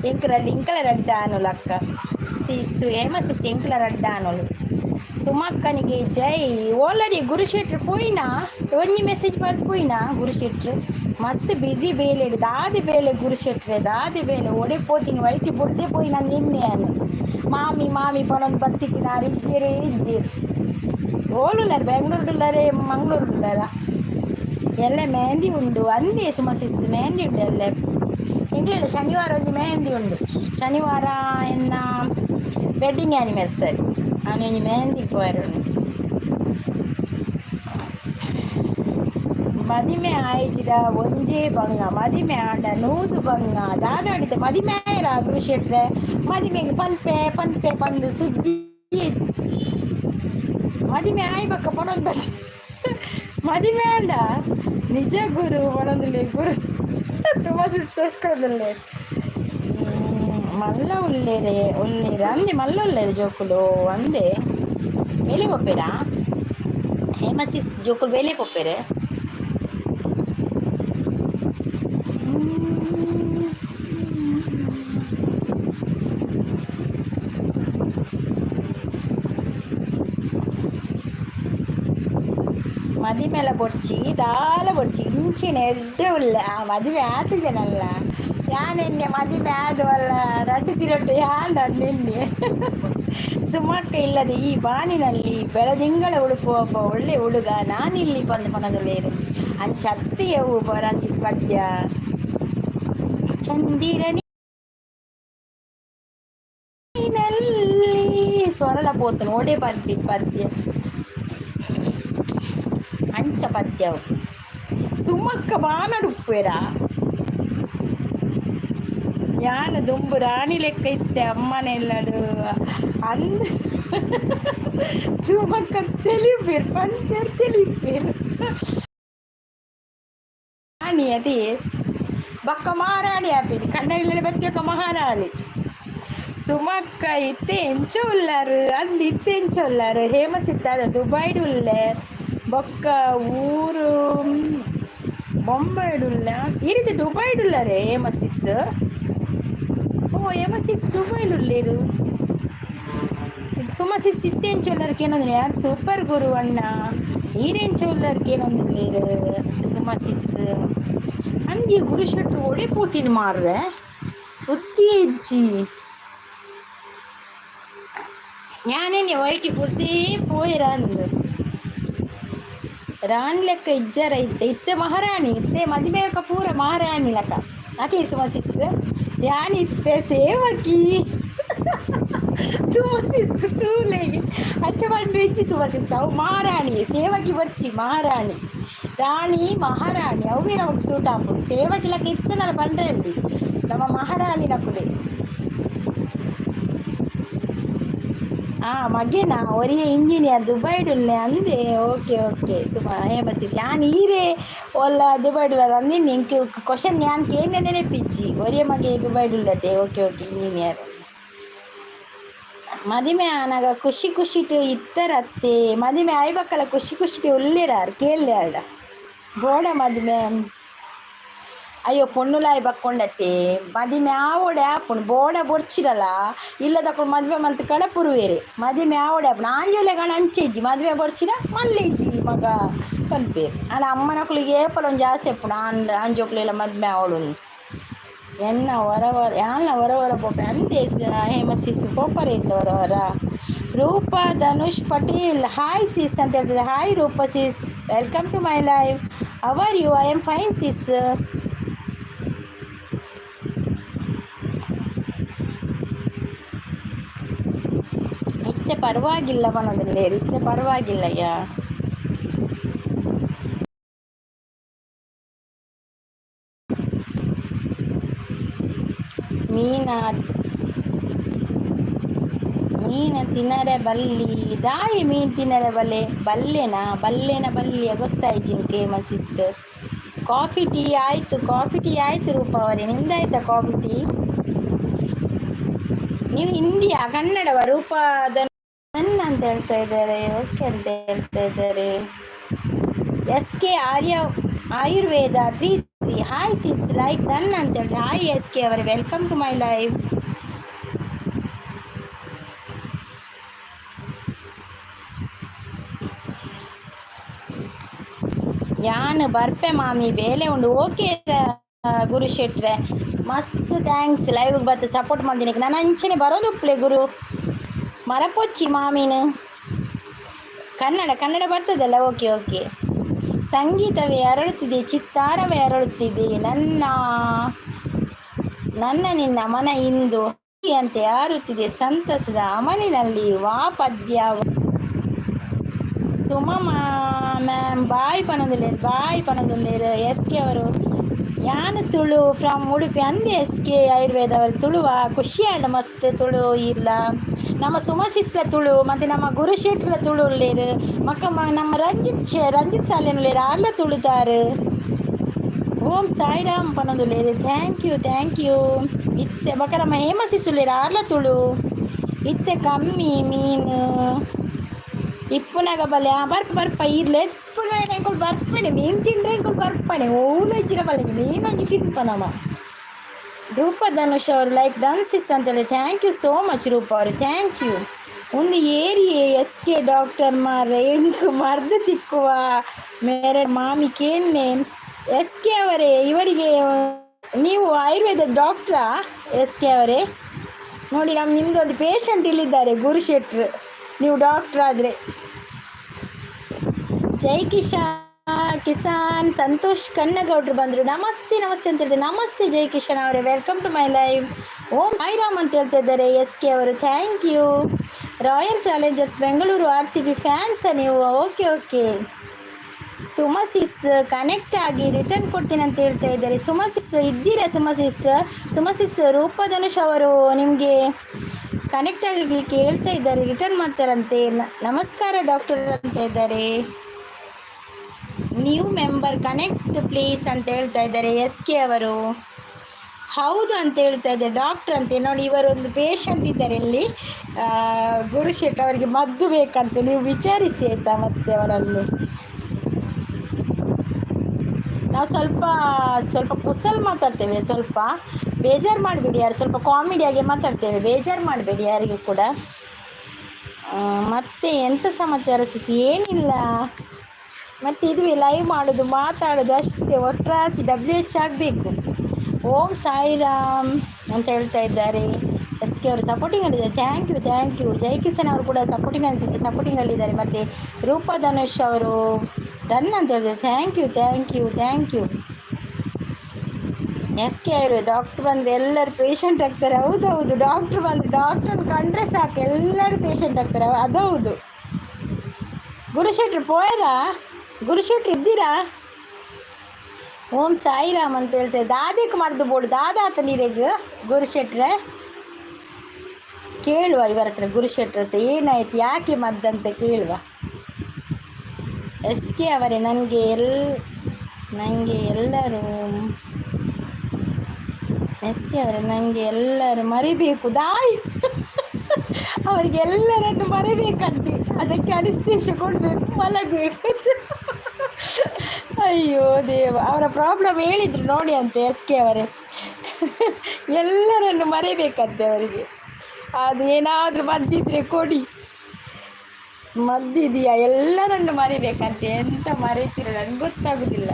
ಎಂಕಲ ರಡ್ಡು ಆನುಲು ಅಕ್ಕ ಹೇಮಸಿಸ್ ಎಂಕಲ ರಡ್ಡು ಆನುಲು ಸುಮಕ್ಕನಿಗೆ ಜೈ ಓಲರಿ ಗುರುಶೆಟ್ರು ಪೋಯಿನಾ ಒಂಜಿ ಮೆಸೇಜ್ ಬರ್ದು ಪೋಯಿನಾ ಗುರುಶೆಟ್ರು ಮಸ್ತ್ ಬಿಸಿ ಬೇಲೆ ದಾದಿ ಬೇಲೆ ಗುರುಶೆಟ್ರೆ ದಾದಿ ಬೇಲೆ ಒಡೆ ಪೋತಿಂಗ್ ವೈಟಿ ಬುಡ್ದೆ ಪೋಯಿನ ನಿನ್ನೆ ಅನು ಮಾಮಿ ಪನೊಂದು ಬತ್ತಿಕ್ಕಿನಾರು ಇಜ್ಜೇರು ಓಲುಲ್ಲಾರ ಬೆಂಗಳೂರುಳ್ಳಾರೆ ಮಂಗಳೂರುಳ್ಳಾರ ಎಲ್ಲ ಮೆಹಂದಿ ಉಂಡು ಅಂದೇ ಸುಮಸಿಸ್ ಮೆಹಂದಿ ಉಂಡು ಎಲ್ಲ ಇಂಗ್ಲಿಲ್ಲ ಶನಿವಾರ ಒಂದು ಮೆಹಂದಿ ಉಂಡು ಶನಿವಾರ ಎನ್ನ ವೆಡ್ಡಿಂಗ್ ಆ್ಯನಿವರ್ಸರಿ ನಾನು ಒಂಜಿ ಮೆಹಂದಿ ಪೋಯರುಂಡು ಮದಿಮೆ ಆಯ್ಜಿದ ಒಂಜೇ ಬಂಗ ಮದಿಮೆ ಆಂಡ ನೂದು ಬಂಗ ದಾದಾಡಿದ ಮದಿಮೆ ಆಯ್ರ ಗುರುಶೆಟ್ರೆ ಮದಿಮೆಗೆ ಪನ್ಪೆ ಪಂದು ಸುದ್ದಿ ಮದಿಮೆ ಆಯ್ಬಕ್ಕ ಪನೊಂದು ಬದಿ ಮದಿಮೆ ಆಂಡ ನಿಜ ಗುರು ಪನೊಂದುಲ್ಲೆ ಗುರು ಸುಮಸಿಸ್ತಕ್ಕದಲ್ಲೇ ಮಲ್ಲ ಉಳ್ಳೇರೆ ಅಂದೆ ಮಲ್ಲ ಉಳ್ಳೇರೆ ಜೋಕುಲು ಅಂದೆ ಬೇಲೆ ಪೊಪ್ಪೆರಾ ಹೇಮಸಿಸ್ ಜೋಕುಲು ಬೇಲೆ ಪೊಪ್ಪೆರೆ ಮದಿಮೆಲ್ಲ ಬೊಡ್ಚಿ ದಾಲ ಬೊಡ್ಚಿ ಇಂಚಿನ ಎಡ್ಡೆ ಉಳ್ಳ ಆ ಮದುವೆ ಆತು ಜನಲ್ಲ ಯಾನೆನ್ನೆ ಮದುವೆ ಆದವಲ್ಲ ರಡ್ಡು ತಿರೊಟ್ಟು ಯಾಂಡ ನಿನ್ನೆ ಸುಮಕ್ಕ ಇಲ್ಲದೆ ಈ ಬಾನಿನಲ್ಲಿ ಬೆಳದಿಂಗಳ ಹುಡುಕುವ ಒಬ್ಬ ಒಳ್ಳೆ ಹುಡುಗ ನಾನಿಲ್ಲಿ ಬಂದು ಪನದುಳ್ಳೇರು ಅಂಚತ್ತೆಯವು ರಂಜಿತ್ ಪದ್ಯ ಚಂದಿರನಿ ಸ್ವರಲ ಪೋತನು ಒಡೆ ಪಲ್ಪಿ ಪದ್ಯ ಅಂಚ ಪದ್ಯವು ಸುಮಕ್ಕ ಬಾನಡುಪ್ಪೆರ ಯಾನ ದುಂಬು ರಾಣಿ ಲೆಕ್ಕ ಇತ್ತೆ ಅಮ್ಮನೆಲ್ಲಡು ಅಂದ ಸುಮಕ್ಕ ತಿಳಿಪೇರು ಪಂಚರ್ ತಿಳಿಪೇರು ರಾಣಿ ಅದೇ ಬಕ್ಕ ಮಹಾರಾಣಿ ಆಪೇರಿ ಕಣ್ಣ ಇಲ್ಲಡೆ ಬತ್ತಿಯಕ್ಕ ಮಹಾರಾಣಿ ಸುಮಕ್ಕ ಇತ್ತೆ ಎಂಚ ಉಳ್ಳಾರು ಅಂದು ಇತ್ತೆ ಎಂಚ ಉಳ್ಳಾರು ಹೇಮಸಿಸ್ತಾದ ದುಬೈಡ್ ಉಳ್ಳೆ ಬೊಕ್ಕ ಊರು ಬೊಂಬೈಡುಲ್ಲ ಈ ರೀತಿ ದುಬೈಡುಲ್ಲರೆ ಹೇಮಸಿಸ್ ಹೇಮಸಿಸ್ ದುಬೈಡುಲ್ಲೇರು ಸುಮಸಿಸ್ ಇತ್ತೆಂಚೊಲ್ಲರ್ಗೆ ಏನಂದ್ರೆ ಯಾರು ಸೂಪರ್ ಗುರು ಅಣ್ಣ ಈರೆಂಚೊಲ್ಲರ್ಗೆ ಏನೊಂದಿಲ್ಲೇರು ಸುಮಸಿಸ್ ಅಂದಿ ಗುರುಶೆಟ್ರು ಒಡೆ ಪೂತಿನ ಮಾರ್ರೆ ಸುದ್ದಿ ಇಜ್ಜಿ ഞാനെന്നെ വൈകി പുറത്തേ പോയിരാന്ന് ರಾಣಿ ಲೆಕ್ಕ ಇಜ್ಜರ ಇತ್ತೆ ಮಹಾರಾಣಿ ಇತ್ತೆ ಮದುವೆಯಕ್ಕ ಪೂರ ಮಹಾರಾಣಿ ಲೆಕ್ಕ ನಾಕೆ ಸುಮಸಿಸ್ ಯಾನಿತ್ತೆ ಸೇವಕಿ ಸುಮಸಿಸ್ ತೂಲೆಗೆ ಅಚ್ಚ ಬಂದ್ರೆ ಇಚ್ಚಿ ಸುಮಸಿಸ್ ಅವು ಮಹಾರಾಣಿ ಸೇವಕಿ ಬರ್ಚಿ ಮಹಾರಾಣಿ ರಾಣಿ ಮಹಾರಾಣಿ ಅವೇ ನಮಗೆ ಸೂಟ್ ಹಾಕೋದು ಸೇವಕಿ ಲೆಕ್ಕ ಇತ್ತು ನನ್ನ ಬಂಡ್ರಲ್ಲಿ ನಮ್ಮ ಮಹಾರಾಣಿ ನಕುಡೆ ಮಗೇನ ಒರಿಯ ಇಂಜಿನಿಯರ್ ದುಬೈಡುಲ್ಲೆ ಅಂದೆ ಓಕೆ ಸುಮ ಹೇಮಸಿಸ್ ಯಾನ್ ಈರೆ ಒಲ್ಲ ದುಬೈಡುಲ್ಲ ಅಂದೆ ನಿಂಗೆ ಕ್ವಶನ್ ಯಾನ್ ಕೇನೆ ನೆನಪಿಚ್ಚಿ ಒರಿಯ ಮಗೆ ದುಬೈಡುಲ್ಲತೆ ಓಕೆ ಇಂಜಿನಿಯರ್ ಮದಿಮೆ ಆನಾಗ ಖುಷಿಟು ಇತ್ತರತ್ತೆ ಮದಿಮೆ ಆಯ್ಬಕ್ಕಲ್ಲ ಖುಷಿಟು ಉಳ್ಳಿರಾರು ಕೇಳ್ಯಾಡ ಬೋಡ ಮದಿಮೆ ಅಯ್ಯೋ ಪೊಣ್ಣುಲಾಯಿ ಬಕ್ಕೊಂಡತ್ತೆ ಮದಿಮೆ ಆವೋಡೆ ಆಪುಣ್ ಬೋಡ ಬೊಡ್ಚಿರಲ್ಲ ಇಲ್ಲದಕೊಂಡು ಮದುವೆ ಮಂತ್ ಕಡಪುರುವೇರೆ ಮದಿಮೆ ಆವೋಡೆ ಆಪುಣ ಆಂಜೋಲೆ ಕಣ ಅಂಚೆಜ್ಜಿ ಮದುವೆ ಬೊಡ್ಚಿರ ಮಲ್ಲೆಜ್ಜಿ ಮಗ ಕನ್ಪೇರು ಅಲ್ಲ ಅಮ್ಮನಕ್ಳಿಗೆ ಏಪಲೊಂದು ಜಾಸ್ತಿ ಆಪುಣ ಆಂಜೋಕ್ಲೆಲ್ಲ ಮದುವೆ ಆವೋಡು என்ன வர வர யாழ்ನ வர வர போப்பேன் ಅಂದೆ ಹೇಮ ಸಿಸ್ ಪೋಪರ್ ಇಲ್ಲ ವರ ವರ ರೂಪಾ ಧನುಷ್ ಪಟೇಲ್ ಹಾಯ್ ಸಿಸ್ ಅಂತ ಹೇಳ್ತಿದ್ದೆ. Hi Roopa sis, welcome to my live. How are you? I am fine sis. ಇತ್ತೆ ಪರವಾಗಿಲ್ಲ ಮನದಲ್ಲಿ ಇತ್ತೆ ಪರವಾಗಿಲ್ಲಯ್ಯ. ಮೀನ ಮೀನ ತಿನ್ನರೆ ಬಲ್ಲಿ ದಾಯಿ ಮೀನು ತಿನ್ನರೆ ಬಲ್ಲೆನ ಬಲ್ಲಿಯ ಗೊತ್ತಾಯ್ತು ಜಿಂಕೆ ಮಸಿಸ್. ಕಾಫಿ ಟೀ ಆಯಿತು ರೂಪ ಅವರೇ, ನಿಮ್ದಾಯ್ತಾ ಕಾಫಿ ಟೀ? ನೀವು ಹಿಂದಿಯಾ ಕನ್ನಡವ? ರೂಪ ನನ್ನ ಅಂತ ಹೇಳ್ತಾ ಇದ್ದಾರೆ, ಓಕೆ ಅಂತ ಹೇಳ್ತಾ ಇದ್ದಾರೆ. SK Ayurveda 33 hi sis, like done ಅಂತ ಹೇಳ್ತಾರೆ. ಹಾಯ್ SK ಅವರೇ, ವೆಲ್ಕಮ್ ಟು ಮೈ ಲೈವ್. ಯಾನ್ ಬರ್ಪೆ ಮಾಮಿ ಬೇಲೆ ಉಂಡು. ಓಕೆ ಗುರು ಶೆಟ್ರೆ, ಮಸ್ತ್ ಥ್ಯಾಂಕ್ಸ್ ಲೈವ್ಗೆ ಬತ್ತು ಸಪೋರ್ಟ್ ಮಾಡ್ತೀನಿ. ನಾನು ಅಂಚನೆ ಬರೋದು ಉಪ್ಲೆ ಗುರು ಮರಪೊಚ್ಚಿ ಮಾಮೀನು. ಕನ್ನಡ ಬರ್ತದಲ್ಲ? Okay okay. ಸಂಗೀತವೇ ಅರಳುತ್ತಿದೆ, ಚಿತ್ತಾರವೇ ಅರಳುತ್ತಿದೆ, ನನ್ನ ನಿನ್ನ ಮನ ಇಂದು ಅಂತೆ ಆರುತ್ತಿದೆ ಸಂತಸದ ಅಮಲಿನಲ್ಲಿ ವಾ ಪದ್ಯ. ಸುಮಾ ಮ್ಯಾಮ್ ಬಾಯ್ ಪನದುಲ್ಲೇರು. SK ಅವರು ಯಾನು ತುಳು ಫ್ರಮ್ ಉಡುಪಿ ಅಂದೆ. SK ಆಯುರ್ವೇದ ಅವರು ತುಳುವ ಖುಷಿ ಆಂಡ ಮಸ್ತ್ ತುಳು ಇಲ್ಲ. ನಮ್ಮ ಸುಮಸಿಸ್ಲ ತುಳು ಮತ್ತು ನಮ್ಮ ಗುರುಶೇಟ್ರ ತುಳು ಉಳ್ಳೇರು ನಮ್ಮ ರಂಜಿತ್ ಸಾಲೇನುಳ್ಳೇರು ಆರ್ಲ ತುಳುತಾರೆ. ಓಂ ಸಾಯಿರಾಮ್ ಪನದುಲ್ಲೇರು. Thank you. ಇತ್ತೆ ಬಕ ನಮ್ಮ ಹೇಮಸಿಸುಳ್ಳೇರು ಆರ್ಲ ತುಳು ಇತ್ತೆ ಕಮ್ಮಿ ಮೀನು ಇಪ್ಪುನಾಗ ಬಲ್ಲೆ ಬರ್ಪ ಇರ್ಲೆ ಎಪ್ಪುನಾಗ ಬರ್ಪಣೆ ಮೀನು ತಿಂದ್ರೆ ಬರ್ಪಣೆ ಓಲು ಹೆಚ್ಚಿನ ಬಲ್ಲೆಗೆ ಮೀನೊಂದು ತಿನ್ಪನಮ್ಮ. ರೂಪ ಧನುಷ್ ಅವರು ಲೈಕ್ ಡನ್ಸಿಸ್ ಅಂತೇಳಿ. ಥ್ಯಾಂಕ್ ಯು ಸೋ ಮಚ್ ರೂಪ ಅವರು, ಥ್ಯಾಂಕ್ ಯು. ಒಂದು ಏರಿಯೇ SK ಡಾಕ್ಟರ್ ಮಾರೆ ಎಂಕು ಮರ್ದು ತಿಕ್ಕುವ ಮೇರೆ ಮಾಮಿ ಕೇನ್ನೆ. SK ಅವರೇ, ಇವರಿಗೆ ನೀವು ಆಯುರ್ವೇದ ಡಾಕ್ಟ್ರಾ? SK ಅವರೇ ನೋಡಿ, ನಿಮ್ಮದು ಒಂದು ಪೇಷಂಟ್ ಇಲ್ಲಿದ್ದಾರೆ ಗುರುಶೆಟ್ರು, ನೀವು ಡಾಕ್ಟ್ರ್ ಆದರೆ. ಜೈ ಕಿಸಾನ್ ಸಂತೋಷ್ ಕನ್ನಗೌಡ್ರು ಬಂದರು. ನಮಸ್ತೆ ಅಂತ ಹೇಳ್ತಾರೆ. ನಮಸ್ತೆ ಜೈ ಕಿಶನ್ ಅವರೇ, welcome to my live. Om Sairam ಅಂತ ಹೇಳ್ತಾ ಇದ್ದಾರೆ SK ಅವರು, thank you. Royal challengers Bengaluru RCB fans ನೀವು? ಓಕೆ. ಸುಮಸಿಸ್ ಕನೆಕ್ಟ್ ಆಗಿ ರಿಟರ್ನ್ ಕೊಡ್ತೀನಿ ಅಂತ ಹೇಳ್ತಾ ಇದ್ದಾರೆ. ಸುಮಸಿಸ್ ಇದ್ದೀರಾ? ಸುಮಸಿಸ್ ರೂಪಧನುಷ್ ಅವರು ನಿಮಗೆ ಕನೆಕ್ಟ್ ಆಗಲಿಕ್ಕೆ ಹೇಳ್ತಾ ಇದ್ದಾರೆ, ರಿಟರ್ನ್ ಮಾಡ್ತಾರಂತೆ. ನಮಸ್ಕಾರ ಡಾಕ್ಟರ್ ಅಂತ ಇದ್ದಾರೆ. ನ್ಯೂ ಮೆಂಬರ್ ಕನೆಕ್ಟ್ ಪ್ಲೀಸ್ ಅಂತ ಹೇಳ್ತಾ ಇದ್ದಾರೆ SK ಅವರು. ಹೌದು ಅಂತ ಹೇಳ್ತಾ ಇದ್ದಾರೆ ಡಾಕ್ಟರ್ ಅಂತೆ. ನೋಡಿ, ಇವರೊಂದು ಪೇಷಂಟ್ ಇದ್ದಾರೆ ಇಲ್ಲಿ, ಗುರುಶೆಟ್ ಅವರಿಗೆ ಮದ್ದು ಬೇಕಂತೆ. ನೀವು ವಿಚಾರಿಸಿ ಆಯಿತಾ ಮತ್ತೆ ಅವರಲ್ಲಿ. ನಾವು ಸ್ವಲ್ಪ ಕುಸಲ್ ಮಾತಾಡ್ತೇವೆ, ಸ್ವಲ್ಪ ಬೇಜಾರು ಮಾಡಬೇಡಿ ಯಾರು, ಸ್ವಲ್ಪ ಕಾಮಿಡಿಯಾಗಿ ಮಾತಾಡ್ತೇವೆ, ಬೇಜಾರು ಮಾಡಬೇಡಿ ಯಾರಿಗೂ ಕೂಡ. ಮತ್ತೆ ಎಂಥ ಸಮಾಚಾರ ಸಿಸಿ? ಏನಿಲ್ಲ, ಮತ್ತು ಇದುವೇ ಲೈವ್ ಮಾಡೋದು ಮಾತಾಡೋದು ಅಷ್ಟೇ, ಒಟ್ರಾಸಿ WH ಆಗಬೇಕು. ಓಂ ಸಾಯಿರಾಮ್ ಅಂತ ಹೇಳ್ತಾ ಇದ್ದಾರೆ SK ಅವರು. ಸಪೋರ್ಟಿಂಗಲ್ಲಿದ್ದಾರೆ. Thank you. ಜೈ ಕಿಸನ್ ಅವರು ಕೂಡ ಸಪೋರ್ಟಿಂಗಲ್ಲಿದ್ದಾರೆ. ಮತ್ತು ರೂಪಾ ಧನುಷ್ ಅವರು ಡನ್ ಅಂತ ಹೇಳಿದ್ದಾರೆ. Thank you. SK ಅವರು ಡಾಕ್ಟ್ರ್ ಬಂದರೆ ಎಲ್ಲರೂ ಪೇಷಂಟ್ ಆಗ್ತಾರೆ. ಹೌದು, ಡಾಕ್ಟ್ರ್ ಬಂದರೆ ಡಾಕ್ಟ್ರನ್ನ ಕಂಡ್ರೆ ಸಾಕು ಎಲ್ಲರೂ ಪೇಷಂಟ್ ಆಗ್ತಾರೆ. ಅದೌದು. ಗುರುಶೆಟ್ರು ಪೋಯರಾ? ಗುರುಶೆಟ್ರು ಇದ್ದೀರಾ? ಓಂ ಸಾಯಿರಾಮ್ ಅಂತ ಹೇಳ್ತೇವೆ. ದಾದಕ್ಕೆ ಮಾಡ್ದು ಬೋಡು ದಾದ ಆತ ನೀರಿಗೆ ಗುರುಶೆಟ್ರೆ ಕೇಳುವ ಇವರ ಹತ್ರ, ಗುರುಶೆಟ್ರ ಹತ್ರ ಏನಾಯ್ತು, ಯಾಕೆ ಮದ್ದಂತ ಕೇಳುವ. SK ಅವರೇ, ನನಗೆ ಎಲ್ಲರೂ ಮರಿಬೇಕು ದಾಯಿ ಅವರಿಗೆ ಎಲ್ಲರನ್ನು ಮರಿಬೇಕಂತೆ, ಅದಕ್ಕೆ ಅನಿಸ್ತೇಶ ಕೊಡಬೇಕು, ಮಲಗಬೇಕು. ಅಯ್ಯೋ ದೇವ, ಅವರ ಪ್ರಾಬ್ಲಮ್ ಹೇಳಿದರು ನೋಡಿ ಅಂತೆ SK ಅವರೇ. ಎಲ್ಲರನ್ನು ಮರಿಬೇಕಂತೆ ಅವರಿಗೆ. ಅದು ಏನಾದರೂ ಮದ್ದಿದ್ರೆ ಕೊಡಿ, ಮದ್ದಿದೆಯಾ? ಎಲ್ಲರನ್ನು ಮರಿಬೇಕಂತೆ. ಎಂತ ಮರೀತೀರ ನನಗೆ ಗೊತ್ತಾಗೋದಿಲ್ಲ.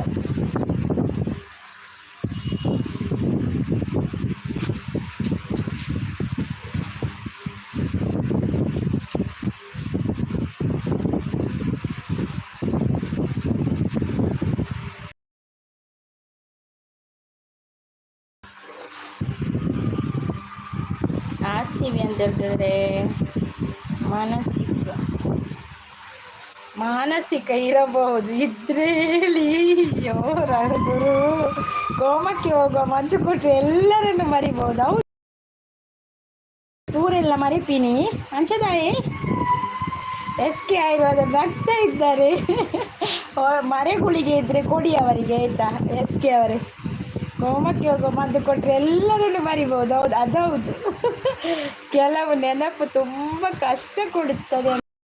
ಆರ್ ಅಂತ ಹೇಳಿದ್ರೆ ಮಾನಸಿಕ ಮಾನಸಿಕ ಇರಬಹುದು ಇದ್ರೆ ಹೇಳಿ. ಅಯ್ಯೋ ಗುರು, ಕೋಮಕ್ಕೆ ಹೋಗುವ ಮದ್ದು ಕೊಟ್ಟರೆ ಎಲ್ಲರನ್ನು ಮರಿಬಹುದು. ಹೌದು, ಊರೆಲ್ಲ ಮರಿಪೀನಿ ಅಂಚದಾಯಿ SK ಆಯುರ್ವೇದ ನಗ್ತಾ ಇದ್ದಾರೆ. ಮರೆಗುಳಿಗೆ ಇದ್ರೆ ಕೊಡಿ ಅವರಿಗೆ ಆಯ್ತಾ. SK ಅವರೇ, ಹೋಮಕ್ಕೆ ಹೋಗೋ ಮದ್ದು ಕೊಟ್ಟರೆ ಎಲ್ಲರನ್ನು ಮರಿಬಹುದು. ಹೌದು, ಅದೌದು. ಕೆಲವು ನೆನಪು ತುಂಬ ಕಷ್ಟ ಕೊಡುತ್ತದೆ.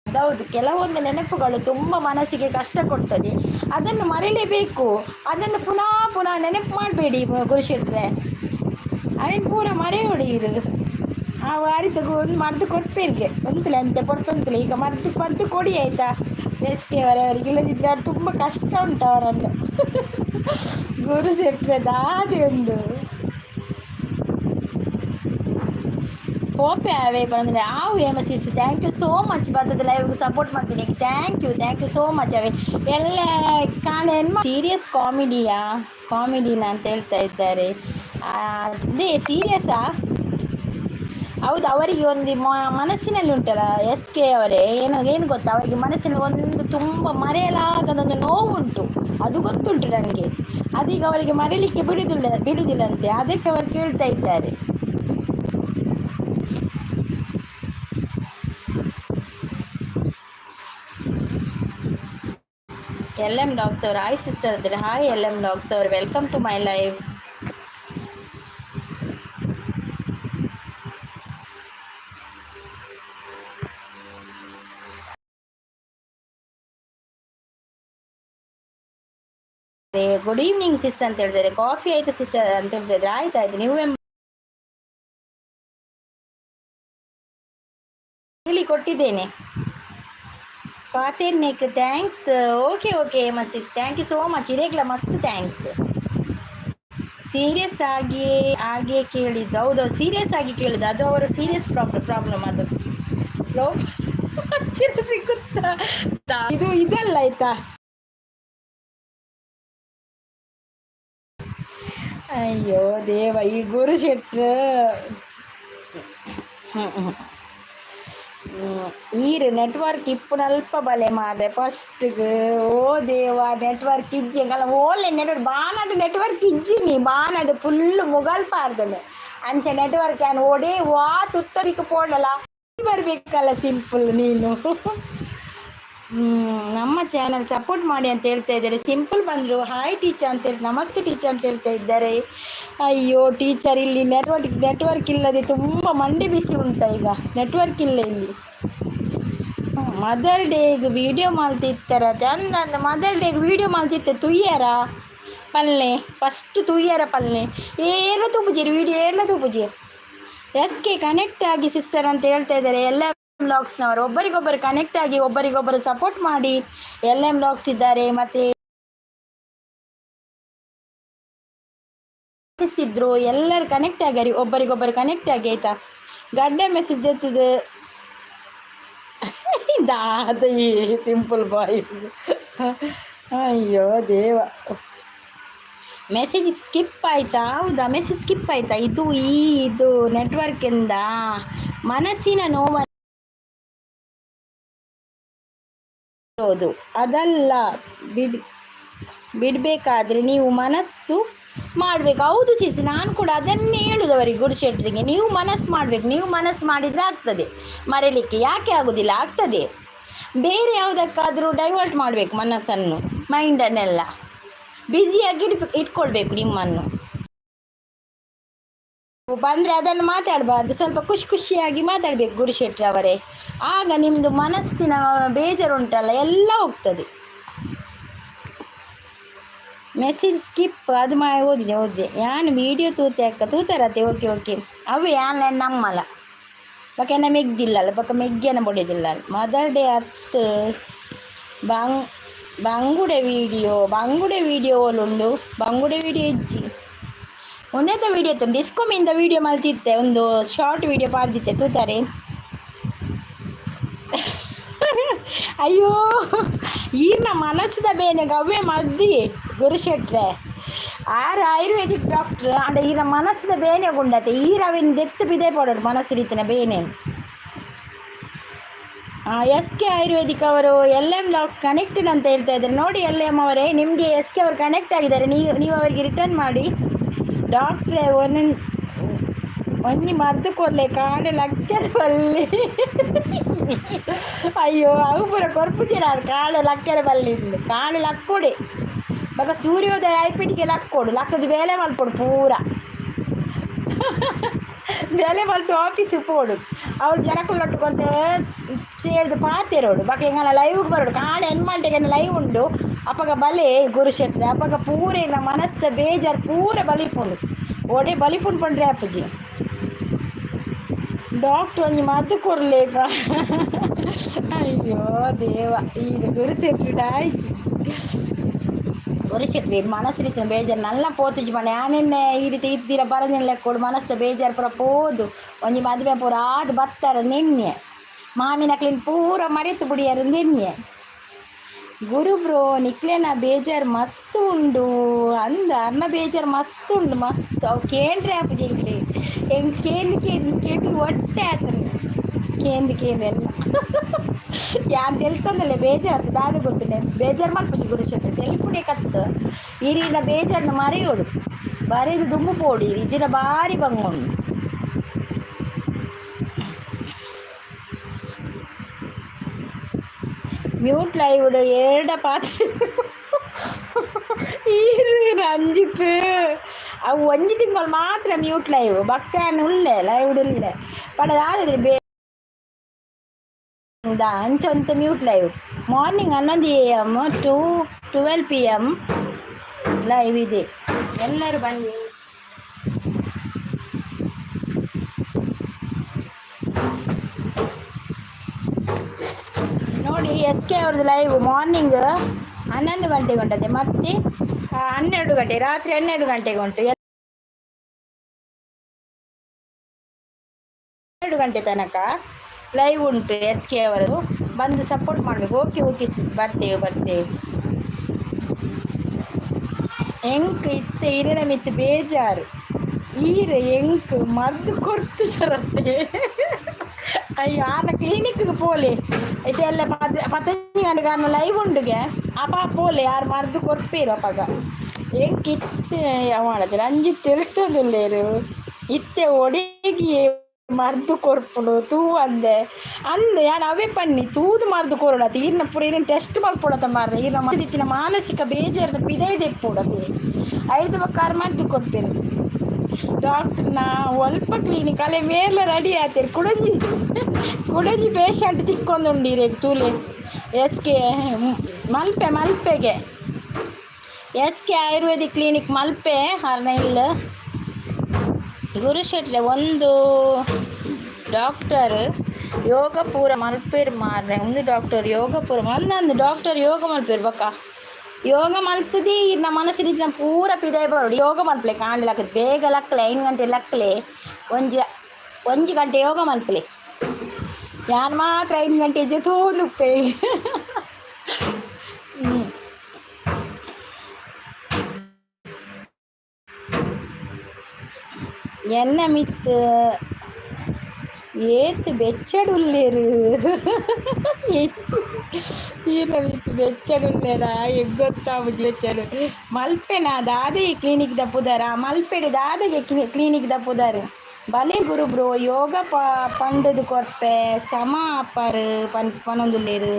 ಹೌದು, ಕೆಲವೊಂದು ನೆನಪುಗಳು ತುಂಬ ಮನಸ್ಸಿಗೆ ಕಷ್ಟ ಕೊಡ್ತದೆ, ಅದನ್ನು ಮರೀಲೇಬೇಕು. ಅದನ್ನು ಪುನಃ ಪುನಃ ನೆನಪು ಮಾಡಬೇಡಿ ಗುರುಶೆಟ್ರೆ, ಅವನು ಪೂರ ಮರೆಯೋಡಿರು. ಆ ವಾರಿತಗೂ ಒಂದು ಮರ್ದು ಕೊಟ್ಬೇರಿಗೆ ಒಂತಲೆ ಅಂತೆ ಪೊರ್ತೊಂತಲೆ. ಈಗ ಮರ್ದು ಕೊಡಿ ಆಯಿತಾ SK ಅವರಿಗೆ, ಇಲ್ಲದಿದ್ದರೆ ಅವ್ರು ತುಂಬ ಕಷ್ಟ ಉಂಟು ಅವರನ್ನು. ಗುರುಶೆಟ್ರೆ ದಾದಿ ಒಂದು ಹೋಪೆ ಅವೇ ಬಂದರೆ ಆವು ಎಮಸಿಸಿ. ಥ್ಯಾಂಕ್ ಯು ಸೋ ಮಚ್ ಬರ್ತದೆ ಲೈವ್ಗೆ ಸಪೋರ್ಟ್ ಮಾಡ್ತೀನಿ. ಥ್ಯಾಂಕ್ ಯು ಸೋ ಮಚ್ ಅವೇ ಎಲ್ಲ ಕಾಣೆನ್ ಸೀರಿಯಸ್ ಕಾಮಿಡಿನ ಅಂತ ಹೇಳ್ತಾ ಇದ್ದಾರೆ. ಅದೇ ಸೀರಿಯಸ್ಸಾ? ಹೌದು, ಅವರಿಗೆ ಒಂದು ಮನಸ್ಸಿನಲ್ಲಿ ಉಂಟಲ್ಲ SK ಅವರೇ, ಏನು ಗೊತ್ತಾ, ಅವರಿಗೆ ಮನಸ್ಸಿನಲ್ಲಿ ಒಂದು ತುಂಬ ಮರೆಯಲಾಗದೊಂದು ನೋವುಂಟು, ಅದು ಗೊತ್ತುಂಟು ನನಗೆ. ಅದೀಗ ಅವರಿಗೆ ಮರೀಲಿಕ್ಕೆ ಬಿಡುವುದಿಲ್ಲಂತೆ, ಅದಕ್ಕೆ ಅವರು ಕೇಳ್ತಾ ಇದ್ದಾರೆ. LM ಡಾಗ್ಸ್ ಅವರು ಹಾಯ್ ಸಿಸ್ಟರ್ ಅಂತಾರೆ. ಹಾಯ್ LM ಡಾಗ್ಸ್ ಅವರು, welcome to my live. Good evening sister ಅಂತ ಹೇಳ್ತಾರೆ. ಕಾಫಿ ಆಯ್ತು ಸಿಸ್ಟರ್ ಅಂತ ಹೇಳ್ತಾ ಇದ್ರೆ. ಆಯ್ತಾಯ್ತು, ನೀವು ಹೇಳಿ ಕೊಟ್ಟಿದ್ದೇನೆ. ಪಾತೇರ್ನೇಕ್ ಥ್ಯಾಂಕ್ಸ್. ಓಕೆ ಮಸಿಸ್, ಥ್ಯಾಂಕ್ ಯು ಸೋ ಮಚ್. ಇರೇಗ್ಲ ಮಸ್ತ್ ಥ್ಯಾಂಕ್ಸ್. ಸೀರಿಯಸ್ ಆಗಿ ಕೇಳಿದ್ದು. ಹೌದೌದು, ಸೀರಿಯಸ್ ಆಗಿ ಕೇಳಿದ್ದು. ಅದು ಅವರ ಸೀರಿಯಸ್ ಪ್ರಾಬ್ಲಮ್. ಅದು ಸ್ಲೋ ಸಿಗುತ್ತಾ ಇದಲ್ಲ ಆಯ್ತಾ. ಅಯ್ಯೋ ದೇವ, ಈ ಗುರುಶೆಟ್ರು ಈರು ನೆಟ್ವರ್ಕ್ ಇಪ್ಪುನಲ್ಪ ಬಲೆ ಮಾರೆ ಫಸ್ಟ್ಗೆ. ಓ ದೇವ, ನೆಟ್ವರ್ಕ್ ಇಜ್ಜಿ ಕಲ ಓಲೆ ನೆಟ್ವರ್ಕ್ ಬಾನಾಡು ನೆಟ್ವರ್ಕ್ ಇಜ್ಜಿನಿ ಬಾನಾಡು ಫುಲ್ ಮುಗಲ್ ಪಾರ್ದನೆ ಅಂಚೆ ನೆಟ್ವರ್ಕ್ ಏನು ಓಡೇ ವಾ ತುತ್ತರಿಕೆ ಪೋಡಲ್ಲ ಬರಬೇಕಲ್ಲ ಸಿಂಪಲ್. ನೀನು ನಮ್ಮ ಚಾನಲ್ ಸಪೋರ್ಟ್ ಮಾಡಿ ಅಂತ ಹೇಳ್ತಾ ಇದ್ದಾರೆ. ಸಿಂಪಲ್ ಬಂದರು ಹಾಯ್ ಟೀಚರ್ ಅಂತ ಹೇಳಿ, ನಮಸ್ತೆ ಟೀಚರ್ ಅಂತ ಹೇಳ್ತಾ ಇದ್ದಾರೆ. ಅಯ್ಯೋ ಟೀಚರ್, ಇಲ್ಲಿ ನೆಟ್ವರ್ಕ್ ಇಲ್ಲದೆ ತುಂಬ ಮಂಡಿ ಬಿಸಿ ಉಂಟು. ಈಗ ನೆಟ್ವರ್ಕ್ ಇಲ್ಲ ಇಲ್ಲಿ. ಮದರ್ ಡೇಗೆ ವೀಡಿಯೋ ಮಾಡ್ತಿರ್ತಾರತ್ತೆ ಅಂದ ಮದರ್ ಡೇಗೆ ವೀಡಿಯೋ ಮಾಡ್ತಿರ್ತೆ ತುಯ್ಯಾರ ಪಲ್ಲೆ ಫಸ್ಟ್ ತುಯ್ಯಾರ ಪಲ್ಲೆ ಎಲ್ಲ ತುಪ್ಪುಜೀರಿ ವೀಡಿಯೋ ಎಲ್ಲ ತುಪ್ಪುಜೀರಿ. SK ಕನೆಕ್ಟ್ ಆಗಿ ಸಿಸ್ಟರ್ ಅಂತ ಹೇಳ್ತಾ ಇದ್ದಾರೆ. LM ವ್ಲಾಗ್ಸ್ನವರು ಒಬ್ಬರಿಗೊಬ್ಬರು ಕನೆಕ್ಟ್ ಆಗಿ ಒಬ್ಬರಿಗೊಬ್ಬರು ಸಪೋರ್ಟ್ ಮಾಡಿ. LM ವ್ಲಾಗ್ಸ್ ಇದ್ದಾರೆ, ಮತ್ತೆ ಇದ್ರು, ಎಲ್ಲರೂ ಕನೆಕ್ಟ್ ಆಗ್ಯಾರಿ, ಒಬ್ಬರಿಗೊಬ್ಬರು ಕನೆಕ್ಟ್ ಆಗಿ ಆಯ್ತಾ. ಗಡ್ಡೆ ಮೆಸೇಜ್ ಎತ್ತದು ದಾದ ಸಿಂಪಲ್ ಬಾಯ್. ಅಯ್ಯೋ ದೇವ, ಮೆಸೇಜ್ ಸ್ಕಿಪ್ ಆಯ್ತಾ? ಹೌದಾ, ಮೆಸೇಜ್ ಸ್ಕಿಪ್ ಆಯ್ತಾ? ಇದು ನೆಟ್ವರ್ಕಿಂದ ಮನಸ್ಸಿನ ನೋವು ಅದಲ್ಲ. ಬಿಡಬೇಕಾದ್ರೆ ನೀವು ಮನಸ್ಸು ಮಾಡಬೇಕು. ಹೌದು ಸಿಸಿ, ನಾನು ಕೂಡ ಅದನ್ನೇ ಹೇಳುದವರಿಗೆ ಗುರುಶೆಟ್ರಿಗೆ, ನೀವು ಮನಸ್ಸು ಮಾಡಬೇಕು. ನೀವು ಮನಸ್ಸು ಮಾಡಿದರೆ ಆಗ್ತದೆ ಮರೀಲಿಕ್ಕೆ. ಯಾಕೆ ಆಗೋದಿಲ್ಲ? ಆಗ್ತದೆ. ಬೇರೆ ಯಾವುದಕ್ಕಾದರೂ ಡೈವರ್ಟ್ ಮಾಡಬೇಕು ಮನಸ್ಸನ್ನು, ಮೈಂಡನ್ನೆಲ್ಲ ಬ್ಯುಸಿಯಾಗಿ ಇಟ್ಕೊಳ್ಬೇಕು. ನಿಮ್ಮನ್ನು ಬಂದರೆ ಅದನ್ನು ಮಾತಾಡಬಾರ್ದು, ಸ್ವಲ್ಪ ಖುಷಿಯಾಗಿ ಮಾತಾಡಬೇಕು ಗುರುಶೆಟ್ರ್ ಅವರೇ. ಆಗ ನಿಮ್ಮದು ಮನಸ್ಸಿನ ಬೇಜಾರುಂಟಲ್ಲ ಎಲ್ಲ ಹೋಗ್ತದೆ. ಮೆಸೇಜ್ ಸ್ಕಿಪ್ ಅದು ಓದಿದೆ ಯಾನು ವೀಡಿಯೋ ತೂತಾರತ್ತೆ. ಓಕೆ ಅವೇ ಯಾನ ನಮ್ಮಲ್ಲ ಬಕೆನ ಮೆಗ್ದಿಲ್ಲಲ್ಲ, ಬಕ ಮೆಗ್ಗೆನ ಬೊಡಿದಿಲ್ಲ. ಮದರ್ ಡೇ 10 ಬಂಗುಡೆ ವೀಡಿಯೋ ಓಲುಂಡು. ಬಂಗುಡೆ ವೀಡಿಯೋ ಇಜ್ಜಿ ಒಂದೇತ ವೀಡಿಯೋ ಇತ್ತು ಡಿಸ್ಕೊಮಿಂದ ವೀಡಿಯೋ ಮಾಡ್ತಿದ್ದೆ, ಒಂದು ಶಾರ್ಟ್ ವೀಡಿಯೋ ಪಾಡ್ದಿತ್ತೆ ತೂತಾರೆ. ಅಯ್ಯೋ ಈರ್ನ ಮನಸ್ಸಿದ ಬೇನೆಗೆ ಅವೇ ಮದ್ದಿ ಗುರುಶೆಟ್ರೆ. ಆರು ಆಯುರ್ವೇದಿಕ್ ಡಾಕ್ಟ್ರ್ ಅಂಡ ಈರ ಮನಸ್ಸಿನ ಬೇನೆ ಗುಂಡತೆ ಈರವಿನ ದೆತ್ತು ಬಿದೆ ಪಡೋರು ಮನಸ್ಸಿರಿತಿನ ಬೇನೆ. ಎಸ್ ಕೆ ಆಯುರ್ವೇದಿಕ್ ಅವರು LM ಲಾಕ್ಸ್ ಕನೆಕ್ಟೆಡ್ ಅಂತ ಹೇಳ್ತಾ ಇದ್ದಾರೆ. ನೋಡಿ LM ಅವರೇ, ನಿಮಗೆ SK ಅವರು ಕನೆಕ್ಟ್ ಆಗಿದ್ದಾರೆ, ನೀವು ಅವರಿಗೆ ರಿಟರ್ನ್ ಮಾಡಿ. ಡಾಕ್ಟ್ರೇ ಒಂಜಿ ಮದ್ದು ಕೊರ್ಲೆ ಕಾಡೆ ಲಕ್ಕದ ಬಲ್ಲಿ. ಅಯ್ಯೋ ಅವು ಪೂರ ಕೊರ್ಪುಜಿರ ಕಾಡೆ ಲಕ್ಕದ ಬಲ್ಲಿಂದು ಕಾಡೆ ಲಕ್ಕೊಡೆ ಬಗ ಸೂರ್ಯೋದಯ ಐಪಿಟಿಗೆ ಲಕ್ಕೊಡು ಲಕ್ಕದ ಬೇಲೆ ಮಲ್ಪೊಡು ಪೂರ ಬೇಲೆ ಮಲ್ತು ಆಫೀಸಿಗೆ ಪೋಡು ಅವ್ರು ಜನಕ್ಕುಲ್ಲೊಟ್ಟುಕೊಂತ ಸೇರಿದು ಪಾತಿರೋಡು ಬಕ ಹಿಂಗಲ್ಲ ಲೈವ್ಗೆ ಬರೋಡು ಕಾಡೆ ಎನ್ಮಂಟೆಗೆ ಲೈವ್ ಉಂಡು ಅಪ್ಪಗ ಬಲೆ ಗುರುಶೆಟ್ರೆ ಅಪ್ಪಗ ಪೂರ ನಮ್ಮ ಮನಸ್ಸಿನ ಬೇಜಾರು ಪೂರ ಬಲಿಪುಂಡು ಒಡೆ ಬಲಿಪುಂಡು ಪಂಡ್ರೆ ಅಪ್ಪಜಿ ಡಾಕ್ಟ್ರ್ ಒಂಜಿ ಮದ್ದು ಕೊರ್ಲೇಕ. ಅಯ್ಯೋ ದೇವ ಈಗ ಗುರುಶೆಟ್ರು ಡಾಯ್ಚಿ ಗುರುಶೆಟ್ರಿ ಮನಸ್ಸಿನ ಬೇಜಾರು ನಲ್ಲ ಪೋತುಜಿ ಮನೆ ಆನೆನ್ನೆ ಈ ರೀತಿ ಇದ್ದೀರ ಬರದಿನ ಲೆಕ್ಕೊಡು ಮನಸ್ಸಿನ ಬೇಜಾರು ಪೂರ ಪೋದು ಒಂಜಿ ಮದುವೆ ಪೂರ ಆದು ಬತ್ತಾರ ನಿನ್ನೆ ಮಾಮಿನ ಕ್ಲೀನ್ ಪೂರ ಮರೆತು ಬಿಡಿಯಾರ ನಿನ್ನೆ. ಗುರು ಬ್ರೋ ನಿಕ್ಲೇನ ಬೇಜಾರು ಮಸ್ತ್ ಉಂಡು ಅಂದ ಅನ್ನ ಬೇಜಾರು ಮಸ್ತ್ ಉಂಡು ಮಸ್ತ್ ಅವು ಕೇಂದ್ರಿ ಅಪ್ಪಜಿ ಹೆಂಗೆ ಕೇಂದ್ರಿ ಹೊಟ್ಟೆ ಆತನು ಕೇಂದ್ರಿ ಎಲ್ಲ ಯಾನ್ ತೆಲ್ತಂದಲ್ಲೇ ಬೇಜಾರು ಆಗ್ತದೆ ಅದು ಗೊತ್ತುಂಡೆ ಬೇಜಾರು ಮಲ್ಪುಜಿ ಗುರುಶೆಟ್ಟಿ ತೆಲ್ಪುಣೆ ಕತ್ತು ಇರಿನ ಬೇಜಾರನ್ನ ಮರೆಯೋಡು ಬರೆದು ದುಮ್ಮು ಪೋಡಿ ಇಜಿನ ಬಾರಿ ಬಂಗೊಂಡು ಮ್ಯೂಟ್ ಲೈವ್ ಎರಡ ಪಾತ್ರೆ ರಂಜಿತ್ ಅವು ಒಂಜಿ ತಿಂಗಳು ಮಾತ್ರ ಮ್ಯೂಟ್ ಲೈವ್ ಬಕ್ಕನ್ ಉಳ್ಳೆ ಲೈವ್ ಉಳ್ಳೆ ಪಡದಾದ್ರೆ ಬೇ ಅಂಚೊಂತ mute live morning 11 AM to 12 PM live ಇದೆ ಎಲ್ಲರೂ ಬನ್ನಿ. ನೋಡಿ SK ಅವ್ರದ್ದು ಲೈವ್ ಮಾರ್ನಿಂಗ್ 11 ಗಂಟೆಗೆ ಉಂಟದೆ ಮತ್ತೆ 12 ಗಂಟೆ ರಾತ್ರಿ 12 ಗಂಟೆಗೆ ಉಂಟು 2 ಗಂಟೆ ತನಕ ಲೈವ್ ಉಂಟು SK ಅವರದು ಬಂದು ಸಪೋರ್ಟ್ ಮಾಡಬೇಕು. ಓಕೆ ಸಿಸ್ ಬರ್ತೇವೆ ಎಂಕ್ ಇತ್ತೆ ಇರೇನ ಮಿತ್ತು ಬೇಜಾರು ಈರೆ ಎಂಕ್ ಮದ್ದು ಕೊರ್ತು ಸರತ್ತೆ ಅಯ್ಯೋ ಆನ ಕ್ಲಿನಿಕ್ಗೆ ಪೋಲೆ ಇದೆಲ್ಲ 15 ಗಂಟೆಗೆ ಆನ ಲೈವ್ ಉಂಡುಗೆ ಅಪ್ಪ ಪೋಲೆ ಯಾರು ಮದ್ದು ಕೊರ್ಪೇರು ಅಪ್ಪಗ ಎಂಕ್ ಇತ್ತೆ ಮಾಡತ್ತೆ ಅಂಜಿ ತಿಳ್ತದಿಲ್ಲೇರು ಇತ್ತೆ ಒಡೆಗಿ ಮರ್ದು ಕೊರ್ಪುಡು ತೂ ಅಂದೆ ಯಾನ್ ಅವೇ ಪನ್ನಿ ತೂದು ಮರ್ದು ಕೊರಡತ್ತೆ ಇರ್ನ ಪೂರ ಇರಿನ ಟೆಸ್ಟ್ ಮಲ್ಪೊಡತ್ತ ಮಾರ್ರೆ ಇರ್ನ ರೀತಿನ ಮಾನಸಿಕ ಬೇಜಾರನ್ನ ಪಿದೈದೆ ಪೂಡತ್ತೆ 5 ಬಕ್ಕಾರು ಮರ್ದು ಕೊಡ್ಪೇರು. ಡಾಕ್ಟ್ರನ ಒಲ್ಪ ಕ್ಲಿನಿಕ್ ಅಲ್ಲೇ ಮೇಲೆ ರೆಡಿ ಆಯ್ತೀರಿ ಕುಡಂಜಿ ಪೇಷಂಟ್ ತಿಕ್ಕೊಂದುಂಡಿರಿ ತೂಲೆ SK ಮಲ್ಪೆಗೆ SK ಆಯುರ್ವೇದಿಕ್ ಕ್ಲಿನಿಕ್ ಮಲ್ಪೆ ಹರ್ನೈಲ್ ಗುರುಶೆಟ್ರೆ ಒಂದು ಡಾಕ್ಟರ್ ಯೋಗ ಪೂರ ಮಲ್ಪೇರು ಮಾರ್ರೆ ಒಂದು ಡಾಕ್ಟರ್ ಯೋಗ ಪೂರ ಒಂದೊಂದು ಡಾಕ್ಟರ್ ಯೋಗ ಮಲ್ಪೇರು ಬಕ್ಕ ಯೋಗ ಮಲ್ತದಿ ನಮ್ಮ ಮನಸ್ಸಿನ ಪೂರ ಪಿದಾಯ ಬರೋಡು ಯೋಗ ಮಲ್ಪಲೆ ಕಾಣಲಿಕ್ಕೆ ಬೇಗ ಲಕ್ಕಲೆ 5 ಗಂಟೆ ಲಕ್ಕಲೆ ಒಂಜಿ ಗಂಟೆ ಯೋಗ ಮಲ್ಪಲೆ ಯಾನ್ ಮಾತ್ರ 5 ಗಂಟೆ ಜೊತೆ ಎನ್ನ ಮಿತ್ತು ಏತ್ ಬೆಚ್ಚಡುಲ್ಲೇರು ಈನ ಮಿತ್ತು ಬೆಚ್ಚಡುಲ್ಲೇರ ಗೊತ್ತಾಗುದು ಬೆಚ್ಚಡು ಮಲ್ಪೆನ ದಾದೆ ಕ್ಲಿನಿಕ್ ದಪ್ಪುದಾರ ಮಲ್ಪೆಡೆ ದಾದೆಗೆ ಕ್ಲಿನಿಕ್ ದಪ್ಪುದಾರು ಬಲೆ ಗುರು ಬ್ರೋ ಯೋಗ ಪಂಡದು ಕೊರ್ಪೆ ಸಮ ಅಪ್ಪರ್ ಪನೊಂದುಲ್ಲೇರು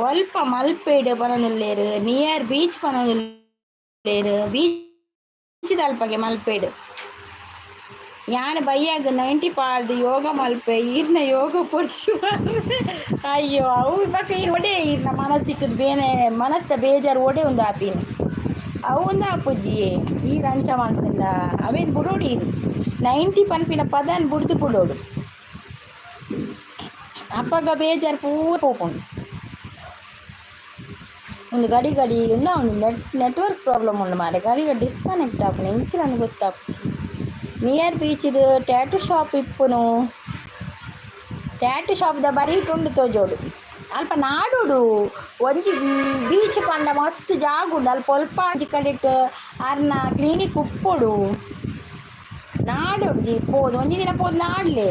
ಒಲ್ಪ ಮಲ್ಪೇಡು ಪನೊಂದುಲ್ಲೇರು ನಿಯರ್ ಬೀಚ್ ಪನೊಂದುಲ್ಲೇರು ಬೀಚ್ ದಲ್ಪಗೆ ಮಲ್ಪೇಡು ಯಾನ್ ಬೈಯಾಗ 90 ಪಾಡ್ದು ಯೋಗ ಮಲ್ಪೆ ಈರ್ನ ಯೋಗ ಪೊರ್ಚು ಅಯ್ಯೋ ಅವು ಬಕ್ಕ ಒಡೆ ಈರ್ನ ಮನಸ್ಸಿಕ್ಕದು ಬೇನೆ ಮನಸ್ಸಿನ ಬೇಜಾರು ಒಡೆ ಒಂದು ಆಪಿನ ಅವು ಒಂದು ಅಪ್ಪುಜಿಯೇ ಈ ರಂಚ ಮಾಡ್ತಿಲ್ಲ ಅವೇನು ಬಿಡೋಡು ಇರು 90 ಪನ್ಪಿನ ಪದನ್ ಬಿಡ್ದು ಬಿಡೋಡು ಅಪ್ಪಗ ಬೇಜಾರು ಪೂರ ಹೋಗ್ಕೊಂಡು ಒಂದು ಗಡಿ ಒಂದು ಅವನು ನೆಟ್ವರ್ಕ್ ಪ್ರಾಬ್ಲಮ್ ಉಂಡು ಮಾರೆ ಗಡಿಗೆ ಡಿಸ್ಕನೆಕ್ಟ್ ಆಪುನು ಇಂಚು ನನಗೆ ಗೊತ್ತಾಪುಜಿ ನಿಯರ್ ಬೀಚಿದು ಟ್ಯಾಟು ಶಾಪ್ ಇಪ್ಪುನು ಟ್ಯಾಟು ಶಾಪ್ದ ಬರೀ ತುಂಡು ತೋಜೋಡು ಅಲ್ಪ ನಾಡುಡು ಒಂಜಿ ಬೀಚ್ ಪಂಡ ಮಸ್ತ್ ಜಾಗುಂಡು ಅಲ್ಪ ಒಲ್ಪ ಒಂಜಿ ಕಡೆಟ್ ಅರ್ನ ಕ್ಲಿನಿಕ್ ಉಪ್ಪೊಡು ನಾಡುಡು ಪೋದು ಒಂಜಿ ದಿನ ಪೋದು ನಾಡ್ಲೆ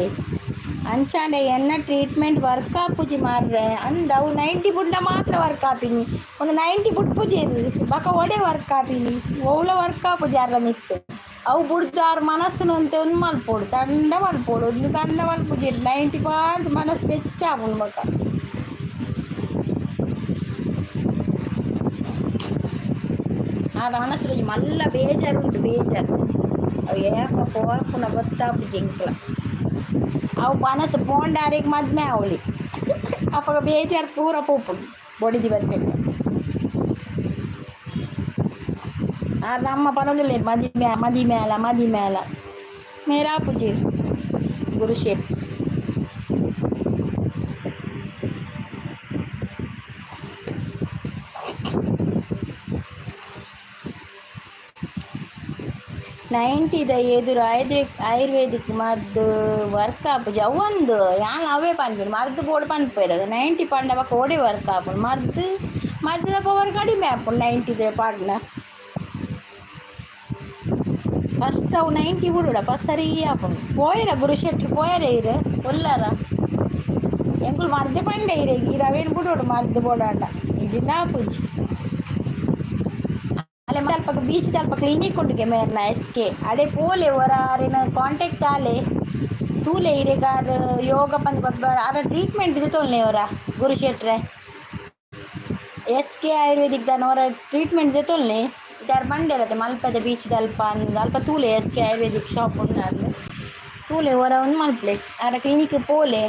ಅಂಚಾಂಡೆ ಎನ್ನ ಟ್ರೀಟ್ಮೆಂಟ್ ವರ್ಕ್ ಆಪುಜಿ ಮಾರ್ರೆ ಅಂದ ಅವು 90 ಬುಡ್ಡ ಮಾತ್ರ ವರ್ಕ್ ಆಪಿನಿ ಒಂದು 90 ಬುಡ್ಪುಜೇರು ಬಕ ಒಡೆ ವರ್ಕ್ ಆಪಿನಿ ಒವ್ಲ ವರ್ಕ್ ಆಪುಜಿ ಅರ್ರ ಮಿತ್ತು ಅವು ಬುಡ್ದು ಆರು ಮನಸ್ಸುನು ಅಂತ ಒಂದು ಮಲ್ಪೋಡು ತಂಡ ಮಲ್ಪೋಡು ಒಂದು ತಂಡ ಮಲ್ಪುಜೇರು 90 ಪಾರ್ದು ಮನಸ್ಸು ಬೆಚ್ಚಾಪುಂಡು ಬಕ ಆಗ ಮನಸ್ಸು ಮಲ್ಲ ಬೇಜಾರುಂಟು ಬೇಜಾರು ಅವು ಏಪ ಪೋರ್ಪುನ ಗೊತ್ತಾಪುಜಿ ಎಂಕ್ಲ ಅವು ಮನಸ್ಸು ಪೋಂಡಾರಿಗೆ ಮದ್ಮೆ ಅವಳಿ ಅಪ್ಪ ಬೇಜಾರು ಪೂರ ಪೂಪುಡು ಬೊಡಿದಿ ಬರ್ತೇನೆ ಆದ್ರೆ ಅಮ್ಮ ಪರವಾಗಿಲ್ಲ ಮದಿ ಮೇಲ ಮೇರಾಪುಜಿ ಗುರುಶೆಟ್ಟಿ ನೈಂಟಿದ ಎದುರು ಆಯುರ್ವೇದಿಕ್ ಮದ್ದು ವರ್ಕ್ ಆಪುಜಿ ಅವಂದು ಯಾನ್ ಅವೇ ಪನ್ಪೇರು ಮರ್ದು ಬೋಡು ಪನ್ಪೇರು 90 ಪಂಡ ಬಕ್ಕ ಒಡೆ ವರ್ಕ್ ಆಪುಂಡು ಮರ್ದು ಪವರ್ ಕಡಿಮೆ ಆಪುಂಡು 90 ಪಂಡ ಫಸ್ಟ್ ಅವು 90 ಬಿಡುಡಪ್ಪ ಸರಿ ಆಪುಂಡು ಪೋಯರ ಗುರುಶೆಟ್ರು ಪೋಯರೇ ಇರು ಒಲ್ಲಾರ ಎಂಕುಲು ಮರ್ದು ಪಂಡೆ ಇರೇಗಿ ರವೇನು ಬಿಡೋಡು ಮರ್ದು ಬೋಡಾಂಡ ಇಜಿಂದ ಆಪುಜಿ ಅಲ್ಲೇ ಅಲ್ಪ ಬೀಚ್ ಅಲ್ಪ ಕ್ಲಿನಿಕ್ ಉಂಟು ಮೇರ್ನ ಎಸ್ಕೆ ಅಡೆ ಪೋಲೆ ಒರಾರಿನ ಕಾಂಟ್ಯಾಕ್ಟ್ ಆಲೆ ತೂಲೆ ಇರೆಗಾರ ಯೋಗ ಪಂದ್ ಗೊತ್ತ ಅರ ಟ್ರೀಟ್ಮೆಂಟ್ ಇದು ತೊಲ್ನೆ ಅವರ ಗುರುಶೆಟ್ರೆ ಎಸ್ಕೆ ಆಯುರ್ವೇದಿಕ್ ದಾನ ಅವರ ಟ್ರೀಟ್ಮೆಂಟ್ ಇದು ತೊಲ್ನೆ ಇದಾರು ಬಂಡೆ ಅಲ್ಲದೆ ಮಲ್ಪದ ಬೀಚ್ ಅಲ್ಪ ಅಲ್ಪ ತೂಲೆ ಎಸ್ಕೆ ಆಯುರ್ವೇದಿಕ್ ಶಾಪ್ ಉಂಡು ತೂಲೆ ಹೊರ ಒಂದು ಮಲ್ಪಲೆ ಅರ ಕ್ಲಿನಿಕ್ ಪೋಲೆ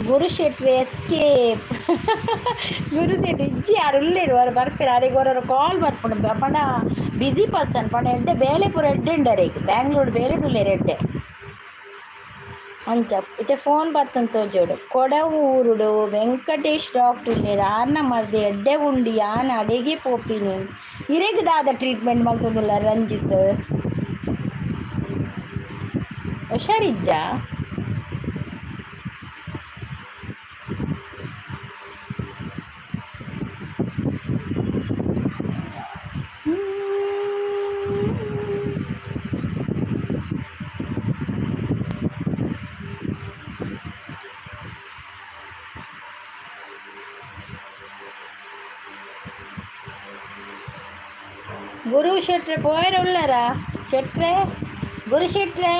ಗುರುಶೆಟ್ರು ಎಸ್ಕೇಪ್ ಗುರುಶೆಟ್ರು ಇಜ್ಜಿ ಯಾರು ಉಳ್ಳೇರು ಅವ್ರು ಬರ್ತಾರೆ ಅರೆಗೆ ಅವರ ಕಾಲ್ ಬರ್ಪುಂಡು ಪಂಡ ಬಿಸಿ ಪರ್ಸನ್ ಪಂಡ ಎಡ್ಡೆ ಬೇಲೆ ಪೂರ ಎಡ್ಡೆ ಉಂಡರೆಗೆ ಬ್ಯಾಂಗ್ಳೂರು ಬೇಲೆ ಉಳ್ಳೇರು ಎಡ್ಡೆ ಅಂಚ ಇತ್ತೆ ಫೋನ್ ಬತ್ತಂತ ತೋಜೋಡು ಕೊಡವೂರುಡು ವೆಂಕಟೇಶ್ ಡಾಕ್ಟರ್ ಉಳ್ಳೇರು ಆರ್ನ ಮರ್ದೆ ಎಡ್ಡೆ ಉಂಡು ಯಾನ್ ಅಡೆಗೆ ಪೋಪಿನಿ ಇರೆಗೆ ದಾದ ಟ್ರೀಟ್ಮೆಂಟ್ ಮಲ್ತೊಂದುಲ್ಲ ರಂಜಿತ್ ಹುಷಾರಿಜ್ಜ ಗುರು ಶೆಟ್ರೆ ಪೋಯರ ಉಳ್ಳಾರ ಶೆಟ್ರೆ ಗುರು ಶೆಟ್ರೆ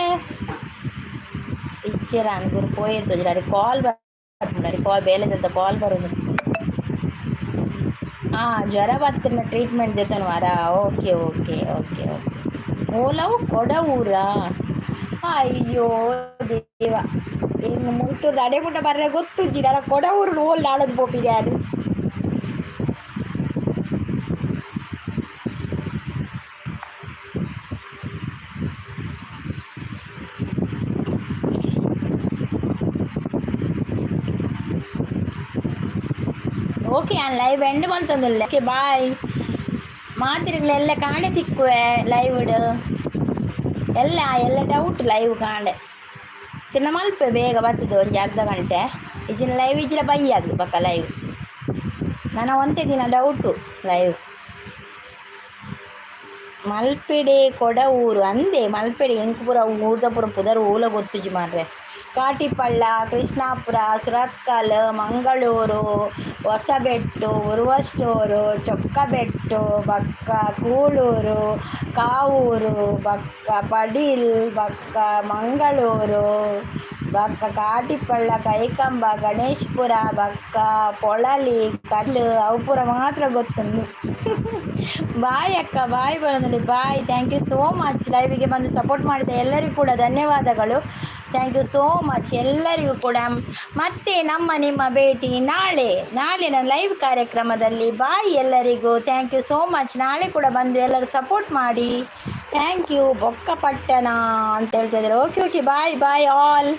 ಇಚ್ಚರ ಗುರು ಪೋಯಿರ್ತದೆ ಅರೆ ಕಾಲ್ ಬರ್ತಾರೆ ಕಾಲ್ ಬೇಲೆದಂತ ಕಾಲ್ ಬರೋದು ಜ್ವರ ಬರ್ತಿನ ಟ್ರೀಟ್ಮೆಂಟ್ ದೇತನು ವಾರ ಓಕೆ ಓಕೆ ಓಕೆ ಓಕೆ ಓಲವು ಕೊಡವೂರ ಅಯ್ಯೋ ದೇವ ಇನ್ನು ಮುಲ್ತೂರ್ದು ಅಡೆಗುಡ್ಡ ಬರ್ರೆ ಗೊತ್ತುಜ್ಜಿರ ಅಲ್ಲ ಕೊಡವೂರು ಓಲ್ ಆಡೋದು ಬೋಪಿದೆ ಅದು ಓಕೆ ನಾನು ಲೈವ್ ಎಂಡ್ ಬಂತಂದುಲ್ಲ ಓಕೆ ಬಾಯ್ ಮಾತಿರಿಗಳೆಲ್ಲ ಕಾಣೆ ತಿಕ್ಕುವೆ ಲೈವ್ಡು ಎಲ್ಲ ಡೌಟ್ ಲೈವ್ ಕಾಣೆ ತಿನ್ನ ಮಲ್ಪೆ ಬೇಗ ಬರ್ತದೆ ಒಂದು ಅರ್ಧ ಗಂಟೆ ಇಜಿನ ಲೈವ್ ಇಜ್ಜಿನ ಬೈ ಆಗುದು ಪಕ್ಕ ಲೈವ್ ನನ್ನ ಒಂದೇ ದಿನ ಡೌಟು ಲೈವ್ ಮಲ್ಪೆಡೆ ಕೊಡವೂರು ಅಂದೆ ಮಲ್ಪೆಡೆ ಎಂಕುಪುರ ಊರ್ದಪುರ ಪುದರ್ ಊಲ ಗೊತ್ತುಜಿ ಮಾರ್ರೆ ಕಾಟಿಪಳ್ಳ ಕೃಷ್ಣಾಪುರ ಸುರತ್ಕಲ್ ಮಂಗಳೂರು ಹೊಸಬೆಟ್ಟು ಉರುವ ಸ್ಟೋರು ಚೊಕ್ಕಬೆಟ್ಟು ಬಕ್ಕ ಕೂಳೂರು ಕಾವೂರು ಬಕ್ಕ ಪಡೀಲ್ ಬಕ್ಕ ಮಂಗಳೂರು ಬಕ್ಕ ಕಾಟಿಪಳ್ಳ ಕೈಕಂಬ ಗಣೇಶ್ಪುರ ಬಕ್ಕ ಪೊಳಲಿ ಕಡ್ಲು ಅವು ಪುರ ಮಾತ್ರ ಗೊತ್ತುಂಡು ಬಾಯ್ ಅಕ್ಕ ಬಾಯ್ ಬರೋದಲ್ಲಿ bye thank you so much ಲೈವಿಗೆ ಬಂದು ಸಪೋರ್ಟ್ ಮಾಡಿದ ಎಲ್ಲರಿಗೂ ಕೂಡ ಧನ್ಯವಾದಗಳು ಥ್ಯಾಂಕ್ ಯು ಸೋ ಮಚ್ ಎಲ್ಲರಿಗೂ ಕೂಡ ಮತ್ತೆ ನಿಮ್ಮ ಭೇಟಿ ನಾಳೆ ನನ್ನ ಲೈವ್ ಕಾರ್ಯಕ್ರಮದಲ್ಲಿ ಬಾಯ್ ಎಲ್ಲರಿಗೂ ಥ್ಯಾಂಕ್ ಯು ಸೋ ಮಚ್ ನಾಳೆ ಕೂಡ ಬಂದು ಎಲ್ಲರೂ ಸಪೋರ್ಟ್ ಮಾಡಿ ಥ್ಯಾಂಕ್ ಯು ಬೊಕ್ಕಪಟ್ಟಣ ಅಂತ ಹೇಳ್ತಾ ಇದ್ದಾರೆ ಓಕೆ ಬಾಯ್ ಆಲ್